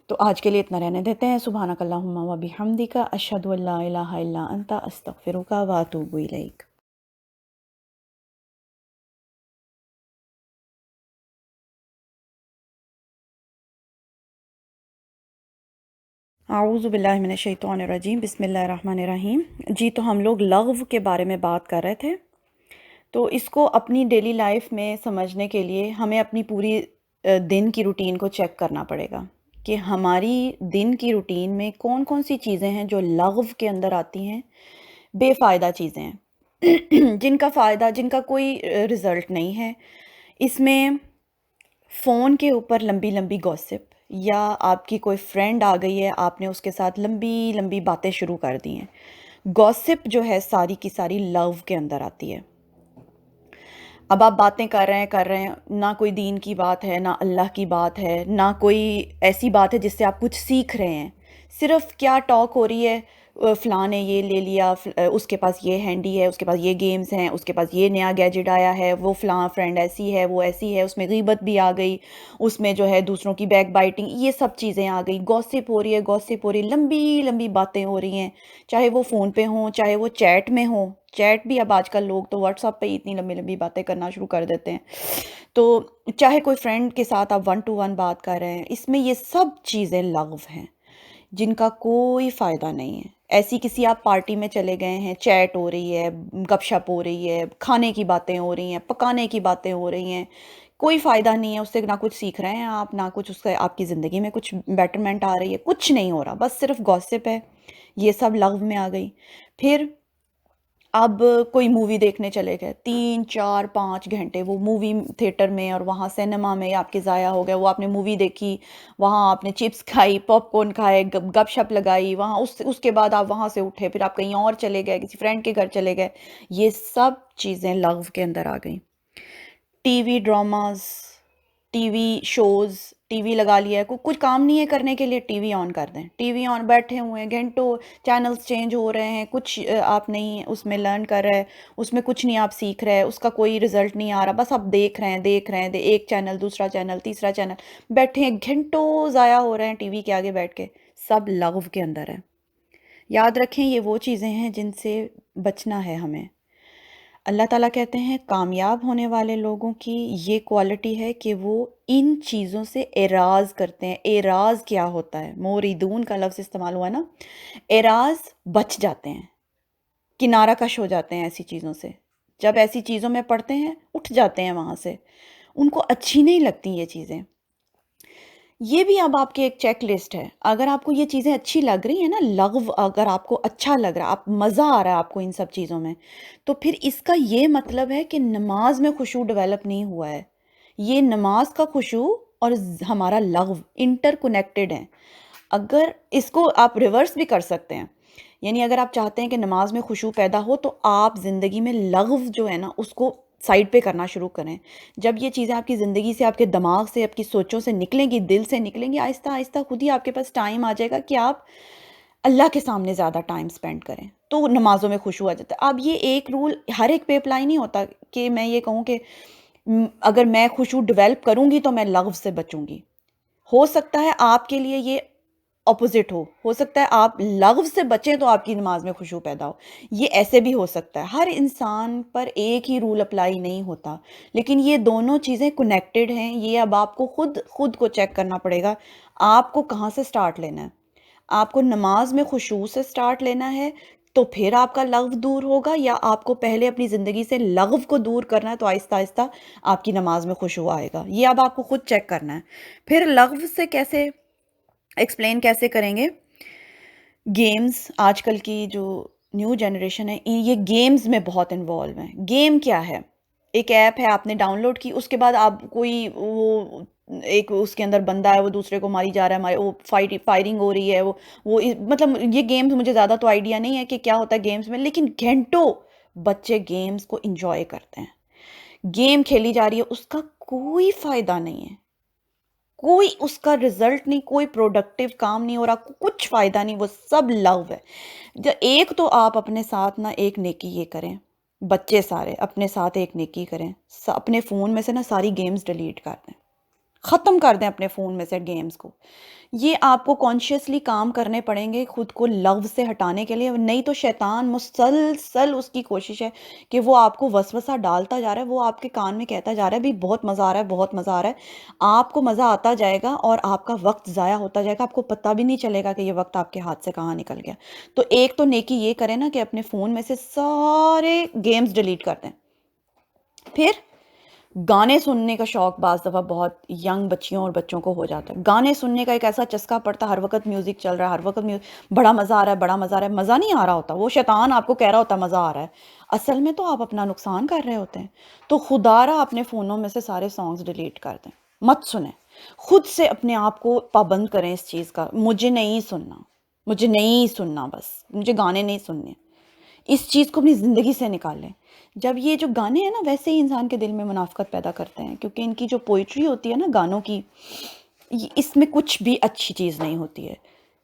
Speaker 1: تو آج کے لیے اتنا رہنے دیتے ہیں. سبحانک اللہم و بحمدک، اشہد ان لا الہ الا انت، استغفرک و اتوب الیک. اعوذ باللہ من الشیطان الرجیم، بسم اللہ الرحمن الرحیم. جی تو ہم لوگ لغو کے بارے میں بات کر رہے تھے. تو اس کو اپنی ڈیلی لائف میں سمجھنے کے لیے ہمیں اپنی پوری دن کی روٹین کو چیک کرنا پڑے گا کہ ہماری دن کی روٹین میں کون کون سی چیزیں ہیں جو لغو کے اندر آتی ہیں، بے فائدہ چیزیں ہیں جن کا کوئی رزلٹ نہیں ہے. اس میں فون کے اوپر لمبی لمبی گوسپ، یا آپ کی کوئی فرینڈ آ گئی ہے، آپ نے اس کے ساتھ لمبی لمبی باتیں شروع کر دی ہیں. گوسپ جو ہے ساری کی ساری لو کے اندر آتی ہے. اب آپ باتیں کر رہے ہیں، نہ کوئی دین کی بات ہے، نہ اللہ کی بات ہے، نہ کوئی ایسی بات ہے جس سے آپ کچھ سیکھ رہے ہیں. صرف کیا ٹاک ہو رہی ہے، فلاں نے یہ لے لیا، اس کے پاس یہ ہینڈی ہے، اس کے پاس یہ گیمز ہیں، اس کے پاس یہ نیا گیجٹ آیا ہے، وہ فلاں فرینڈ ایسی ہے، وہ ایسی ہے، اس میں غیبت بھی آ گئی، اس میں جو ہے دوسروں کی بیک بائٹنگ، یہ سب چیزیں آ گئی. گوسپ ہو رہی ہے، لمبی لمبی باتیں ہو رہی ہیں، چاہے وہ فون پہ ہوں، چاہے وہ چیٹ میں ہوں. چیٹ بھی اب آج کل لوگ تو واٹس ایپ پہ ہی اتنی لمبی لمبی باتیں کرنا شروع کر دیتے ہیں. تو چاہے کوئی فرینڈ کے ساتھ آپ 1 to 1 بات کر رہے ہیں، اس میں یہ سب چیزیں لغو ہیں جن کا کوئی فائدہ نہیں ہے. ایسی کسی آپ پارٹی میں چلے گئے ہیں، چیٹ ہو رہی ہے، گپ شپ ہو رہی ہے، کھانے کی باتیں ہو رہی ہیں، پکانے کی باتیں ہو رہی ہیں، کوئی فائدہ نہیں ہے اس سے. نہ کچھ سیکھ رہے ہیں آپ، نہ کچھ اس سے آپ کی زندگی میں کچھ بیٹرمنٹ آ رہی ہے، کچھ نہیں ہو رہا، بس صرف گوسپ ہے. یہ سب لغو میں آ گئی. پھر اب کوئی مووی دیکھنے چلے گئے، 3 4 5 گھنٹے وہ مووی تھیٹر میں اور وہاں سینما میں آپ کے ضائع ہو گئے. وہ آپ نے مووی دیکھی، وہاں آپ نے چپس کھائی، پاپ کارن کھائے، گپ شپ لگائی، وہاں اس کے بعد آپ وہاں سے اٹھے، پھر آپ کہیں اور چلے گئے، کسی فرینڈ کے گھر چلے گئے. یہ سب چیزیں لغو کے اندر آ گئیں. TV dramas, TV shows, TV لگا لیا ہے، کچھ کام نہیں ہے کرنے کے لیے، ٹی وی آن کر دیں. ٹی وی آن بیٹھے ہوئے ہیں گھنٹوں، چینلز چینج ہو رہے ہیں، کچھ آپ نہیں اس میں لرن کر رہے، اس میں کچھ نہیں آپ سیکھ رہے، اس کا کوئی رزلٹ نہیں آ رہا، بس آپ دیکھ رہے ہیں ایک چینل، دوسرا چینل، تیسرا چینل، بیٹھے ہیں گھنٹوں ضائع ہو رہے ہیں ٹی وی کے آگے بیٹھ کے. سب لغو کے اندر ہے. یاد رکھیں یہ وہ چیزیں ہیں جن سے بچنا ہے ہمیں. اللہ تعالیٰ کہتے ہیں کامیاب ہونے والے لوگوں کی یہ کوالٹی ہے کہ وہ ان چیزوں سے اعراض کرتے ہیں. اعراض کیا ہوتا ہے؟ موریدون کا لفظ استعمال ہوا نا. اعراض بچ جاتے ہیں، کنارہ کش ہو جاتے ہیں ایسی چیزوں سے. جب ایسی چیزوں میں پڑتے ہیں اٹھ جاتے ہیں وہاں سے، ان کو اچھی نہیں لگتی یہ چیزیں. یہ بھی اب آپ کی ایک چیک لسٹ ہے. اگر آپ کو یہ چیزیں اچھی لگ رہی ہیں نا، لغو اگر آپ کو اچھا لگ رہا ہے، آپ مزہ آ رہا ہے آپ کو ان سب چیزوں میں، تو پھر اس کا یہ مطلب ہے کہ نماز میں خشوع ڈیولپ نہیں ہوا ہے. یہ نماز کا خشوع اور ہمارا لغو انٹر کنیکٹڈ ہیں. اگر اس کو آپ ریورس بھی کر سکتے ہیں، یعنی اگر آپ چاہتے ہیں کہ نماز میں خشوع پیدا ہو تو آپ زندگی میں لغو جو ہے نا اس کو سائڈ پہ کرنا شروع کریں. جب یہ چیزیں آپ کی زندگی سے، آپ کے دماغ سے، آپ کی سوچوں سے نکلیں گی، دل سے نکلیں گی، آہستہ آہستہ خود ہی آپ کے پاس ٹائم آ جائے گا کہ آپ اللہ کے سامنے زیادہ ٹائم سپینڈ کریں، تو نمازوں میں خشوع آ جاتا ہے. اب یہ ایک رول ہر ایک پہ اپلائی نہیں ہوتا کہ میں یہ کہوں کہ اگر میں خشوع ڈیولپ کروں گی تو میں لغو سے بچوں گی. ہو سکتا ہے آپ کے لیے یہ اپوزٹ ہو سکتا ہے آپ لغو سے بچیں تو آپ کی نماز میں خشوع پیدا ہو. یہ ایسے بھی ہو سکتا ہے. ہر انسان پر ایک ہی رول اپلائی نہیں ہوتا، لیکن یہ دونوں چیزیں کنیکٹڈ ہیں. یہ اب آپ کو خود کو چیک کرنا پڑے گا آپ کو کہاں سے سٹارٹ لینا ہے. آپ کو نماز میں خشوع سے سٹارٹ لینا ہے تو پھر آپ کا لغو دور ہوگا، یا آپ کو پہلے اپنی زندگی سے لغو کو دور کرنا ہے تو آہستہ آہستہ آپ کی نماز میں خشوع آئے گا. یہ اب آپ کو خود چیک کرنا ہے. پھر لغو سے کیسے ایکسپلین کیسے کریں گے؟ گیمز آج کل کی جو نیو جنریشن ہے یہ گیمز میں بہت انوالو ہیں. گیم کیا ہے؟ ایک ایپ ہے، آپ نے ڈاؤن لوڈ کی، اس کے بعد آپ کوئی وہ ایک اس کے اندر بندہ ہے، وہ دوسرے کو ماری جا رہا ہے، وہ فائرنگ ہو رہی ہے، مطلب یہ گیمز مجھے زیادہ تو آئیڈیا نہیں ہے کہ کیا ہوتا ہے گیمز میں، لیکن گھنٹوں بچے گیمز کو انجوائے کرتے ہیں. گیم کھیلی جا رہی ہے، اس کا کوئی فائدہ نہیں ہے، کوئی اس کا رزلٹ نہیں، کوئی پروڈکٹیو کام نہیں ہو رہا، کچھ فائدہ نہیں، وہ سب لو ہے. ایک تو آپ اپنے ساتھ نا ایک نیکی یہ کریں، بچے سارے اپنے ساتھ ایک نیکی کریں، اپنے فون میں سے نا ساری گیمز ڈیلیٹ کر دیں، ختم کر دیں اپنے فون میں سے گیمز کو. یہ آپ کو کانشیسلی کام کرنے پڑیں گے خود کو لو سے ہٹانے کے لیے، نہیں تو شیطان مسلسل اس کی کوشش ہے کہ وہ آپ کو وسوسہ ڈالتا جا رہا ہے، وہ آپ کے کان میں کہتا جا رہا ہے بھی بہت مزہ آ رہا ہے، بہت مزہ آ رہا ہے. آپ کو مزہ آتا جائے گا اور آپ کا وقت ضائع ہوتا جائے گا، آپ کو پتہ بھی نہیں چلے گا کہ یہ وقت آپ کے ہاتھ سے کہاں نکل گیا. تو ایک تو نیکی یہ کریں نا کہ اپنے فون میں سے سارے گیمز ڈیلیٹ کر دیں. پھر گانے سننے کا شوق بعض دفعہ بہت ینگ بچیوں اور بچوں کو ہو جاتا ہے. گانے سننے کا ایک ایسا چسکا پڑتا ہے، ہر وقت میوزک چل رہا ہے، ہر وقت بڑا مزہ آ رہا ہے، بڑا مزہ آ رہا ہے. مزہ نہیں آ رہا ہوتا، وہ شیطان آپ کو کہہ رہا ہوتا ہے مزہ آ رہا ہے، اصل میں تو آپ اپنا نقصان کر رہے ہوتے ہیں. تو خدا را اپنے فونوں میں سے سارے سانگز ڈیلیٹ کر دیں، مت سنیں. خود سے اپنے آپ کو پابند کریں اس چیز کا، مجھے نہیں سننا، مجھے نہیں سننا، بس مجھے گانے نہیں سننے. اس چیز کو اپنی زندگی سے نکال لیں. جب یہ جو گانے ہیں نا ویسے ہی انسان کے دل میں منافقت پیدا کرتے ہیں، کیونکہ ان کی جو پوئٹری ہوتی ہے نا گانوں کی، اس میں کچھ بھی اچھی چیز نہیں ہوتی ہے.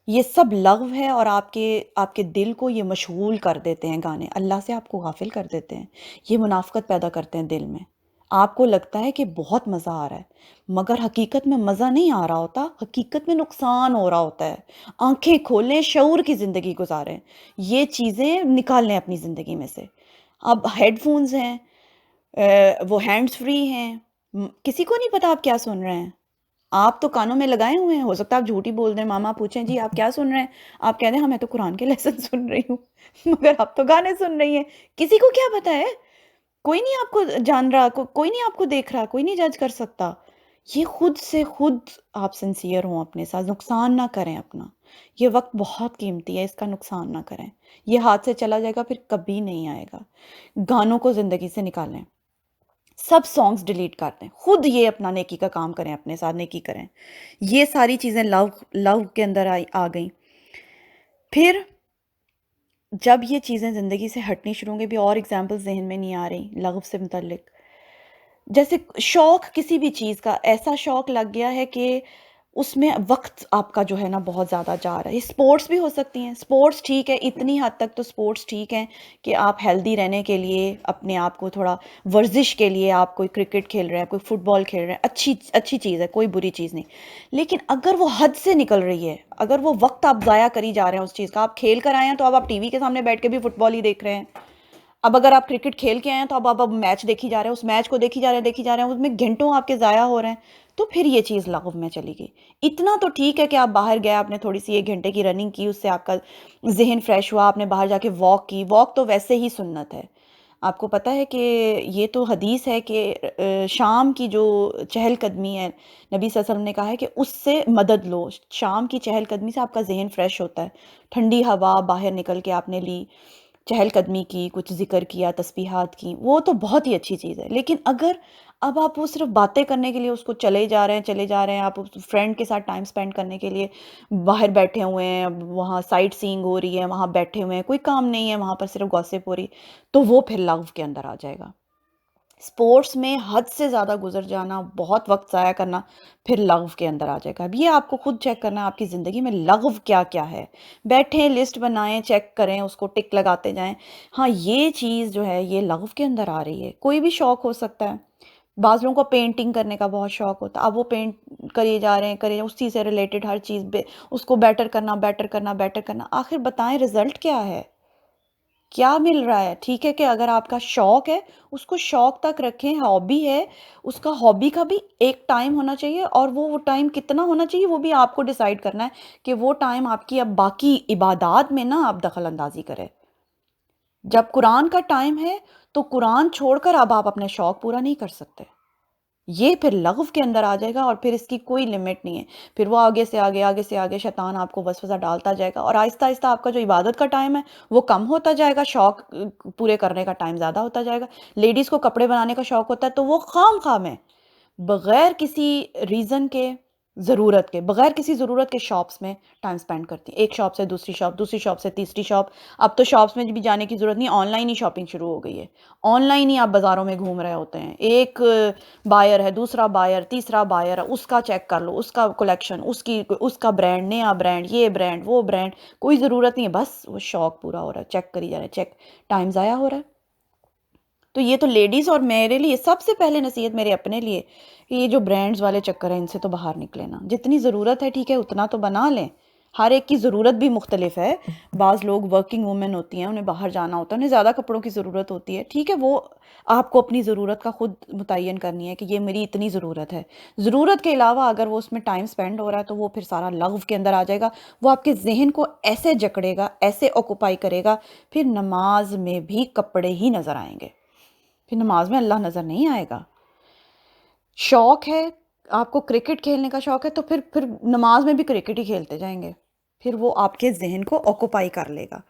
Speaker 1: یہ سب لغو ہے اور آپ کے دل کو یہ مشغول کر دیتے ہیں گانے، اللہ سے آپ کو غافل کر دیتے ہیں. یہ منافقت پیدا کرتے ہیں دل میں. آپ کو لگتا ہے کہ بہت مزہ آ رہا ہے، مگر حقیقت میں مزہ نہیں آ رہا ہوتا، حقیقت میں نقصان ہو رہا ہوتا ہے. آنکھیں کھولیں، شعور کی زندگی گزاریں، یہ چیزیں نکال لیں اپنی زندگی میں سے. اب ہیڈ فونز ہیں، وہ ہینڈز فری ہیں، کسی کو نہیں پتا آپ کیا سن رہے ہیں. آپ تو کانوں میں لگائے ہوئے ہیں، ہو سکتا ہے آپ جھوٹی بول دیں، ماما پوچھیں جی آپ کیا سن رہے ہیں، آپ کہہ دیں ہاں میں تو قرآن کے لیسن سن رہی ہوں، مگر آپ تو گانے سن رہی ہیں. کسی کو کیا پتا ہے؟ کوئی نہیں آپ کو جان رہا، کوئی نہیں آپ کو دیکھ رہا، کوئی نہیں جج کر سکتا. یہ خود سے خود آپ سنسیئر ہوں اپنے ساتھ، نقصان نہ کریں اپنا. یہ وقت بہت قیمتی ہے، اس کا نقصان نہ کریں. یہ ہاتھ سے چلا جائے گا پھر کبھی نہیں آئے گا. گانوں کو زندگی سے نکالیں، سب سانگز ڈیلیٹ کر دیں، خود یہ اپنا نیکی کا کام کریں، اپنے ساتھ نیکی کریں. یہ ساری چیزیں لو کے اندر آ گئیں. پھر جب یہ چیزیں زندگی سے ہٹنی شروع ہوں گی، بھی اور ایگزامپل ذہن میں نہیں آ رہی لغو سے متعلق. جیسے شوق کسی بھی چیز کا، ایسا شوق لگ گیا ہے کہ اس میں وقت آپ کا جو ہے نا بہت زیادہ جا رہا ہے. سپورٹس بھی ہو سکتی ہیں، سپورٹس ٹھیک ہے، اتنی حد تک تو سپورٹس ٹھیک ہیں کہ آپ ہیلدی رہنے کے لیے، اپنے آپ کو تھوڑا ورزش کے لیے، آپ کوئی کرکٹ کھیل رہے ہیں، کوئی فٹ بال کھیل رہے ہیں، اچھی چیز ہے، کوئی بری چیز نہیں. لیکن اگر وہ حد سے نکل رہی ہے، اگر وہ وقت آپ ضائع کری جا رہے ہیں اس چیز کا، آپ کھیل کر آئے ہیں تو اب آپ ٹی وی کے سامنے بیٹھ کے بھی فٹ بال ہی دیکھ رہے ہیں. اب اگر آپ کرکٹ کھیل کے آئے ہیں تو اب میچ دیکھی جا رہے ہیں، اس میچ کو دیکھی جا رہے ہیں، اس میں گھنٹوں آپ کے ضائع ہو رہے ہیں. تو پھر یہ چیز لغو میں چلی گئی. اتنا تو ٹھیک ہے کہ آپ باہر گئے، آپ نے تھوڑی سی 1 گھنٹے کی رننگ کی، اس سے آپ کا ذہن فریش ہوا، آپ نے باہر جا کے واک کی. واک تو ویسے ہی سنت ہے. آپ کو پتہ ہے کہ یہ تو حدیث ہے کہ شام کی جو چہل قدمی ہے، نبی صلی اللہ علیہ وسلم نے کہا ہے کہ اس سے مدد لو. شام کی چہل قدمی سے آپ کا ذہن فریش ہوتا ہے. ٹھنڈی ہوا، باہر نکل کے آپ نے لی، چہل قدمی کی، کچھ ذکر کیا، تسبیحات کی، وہ تو بہت ہی اچھی چیز ہے. لیکن اگر اب آپ وہ صرف باتیں کرنے کے لیے اس کو چلے جا رہے ہیں، آپ فرینڈ کے ساتھ ٹائم سپینڈ کرنے کے لیے باہر بیٹھے ہوئے ہیں، وہاں سائٹ سینگ ہو رہی ہے، وہاں بیٹھے ہوئے ہیں، کوئی کام نہیں ہے، وہاں پر صرف گوسپ ہو رہی، تو وہ پھر لغو کے اندر آ جائے گا. سپورٹس میں حد سے زیادہ گزر جانا، بہت وقت ضائع کرنا، پھر لغو کے اندر آ جائے گا. اب یہ آپ کو خود چیک کرنا ہے آپ کی زندگی میں لغو کیا کیا ہے. بیٹھیں، لسٹ بنائیں، چیک کریں، اس کو ٹک لگاتے جائیں. ہاں یہ چیز جو ہے یہ لغو کے اندر آ رہی ہے. کوئی بھی شوق ہو سکتا ہے. بعض لوگوں کو پینٹنگ کرنے کا بہت شوق ہوتا ہے، اب وہ پینٹ کریے جا رہے ہیں، اسی سے ریلیٹڈ ہر چیز اس کو بیٹر کرنا. آخر بتائیں رزلٹ کیا ہے، کیا مل رہا ہے؟ ٹھیک ہے کہ اگر آپ کا شوق ہے اس کو شوق تک رکھیں، ہابی ہے اس کا، ہابی کا بھی ایک ٹائم ہونا چاہیے، اور وہ ٹائم کتنا ہونا چاہیے وہ بھی آپ کو ڈیسائیڈ کرنا ہے کہ وہ ٹائم آپ کی اب باقی عبادات میں نہ آپ دخل اندازی کریں. جب قرآن کا ٹائم ہے تو قرآن چھوڑ کر اب آپ اپنے شوق پورا نہیں کر سکتے. یہ پھر لغو کے اندر آ جائے گا، اور پھر اس کی کوئی لمٹ نہیں ہے، پھر وہ آگے سے آگے آگے سے آگے شیطان آپ کو وسوسہ ڈالتا جائے گا، اور آہستہ آہستہ آپ کا جو عبادت کا ٹائم ہے وہ کم ہوتا جائے گا، شوق پورے کرنے کا ٹائم زیادہ ہوتا جائے گا۔ لیڈیز کو کپڑے بنانے کا شوق ہوتا ہے تو وہ خام خواہ میں بغیر کسی ریزن کے، ضرورت کے، بغیر کسی ضرورت کے شاپس میں ٹائم سپینڈ کرتی ہیں، ایک شاپ سے دوسری شاپ، دوسری شاپ سے تیسری شاپ۔ اب تو شاپس میں بھی جانے کی ضرورت نہیں، آن لائن ہی شاپنگ شروع ہو گئی ہے، آن لائن ہی آپ بازاروں میں گھوم رہے ہوتے ہیں، ایک بائر ہے، دوسرا بائر، تیسرا بائر ہے، اس کا چیک کر لو، اس کا کلیکشن، اس کا برانڈ، نیا برانڈ، یہ برانڈ، وہ برانڈ، کوئی ضرورت نہیں ہے، بس وہ شوق پورا ہو رہا ہے، چیک کری جا رہا ہے، چیک، ٹائم ضائع ہو رہا ہے۔ تو یہ تو لیڈیز، اور میرے لیے سب سے پہلے نصیحت میرے اپنے لیے، کہ یہ جو برانڈز والے چکر ہیں ان سے تو باہر نکلے نا، جتنی ضرورت ہے ٹھیک ہے اتنا تو بنا لیں، ہر ایک کی ضرورت بھی مختلف ہے، بعض لوگ ورکنگ وومن ہوتی ہیں، انہیں باہر جانا ہوتا ہے، انہیں زیادہ کپڑوں کی ضرورت ہوتی ہے، ٹھیک ہے، وہ آپ کو اپنی ضرورت کا خود متعین کرنی ہے کہ یہ میری اتنی ضرورت ہے، ضرورت کے علاوہ اگر وہ اس میں ٹائم سپینڈ ہو رہا ہے تو وہ پھر سارا لغو کے اندر آ جائے گا، وہ آپ کے ذہن کو ایسے جکڑے گا، ایسے آکوپائی کرے گا، پھر نماز میں بھی کپڑے ہی نظر آئیں گے، پھر نماز میں اللہ نظر نہیں آئے گا۔ شوق ہے آپ کو کرکٹ کھیلنے کا شوق ہے تو پھر نماز میں بھی کرکٹ ہی کھیلتے جائیں گے، پھر وہ آپ کے ذہن کو آکوپائی کر لے گا۔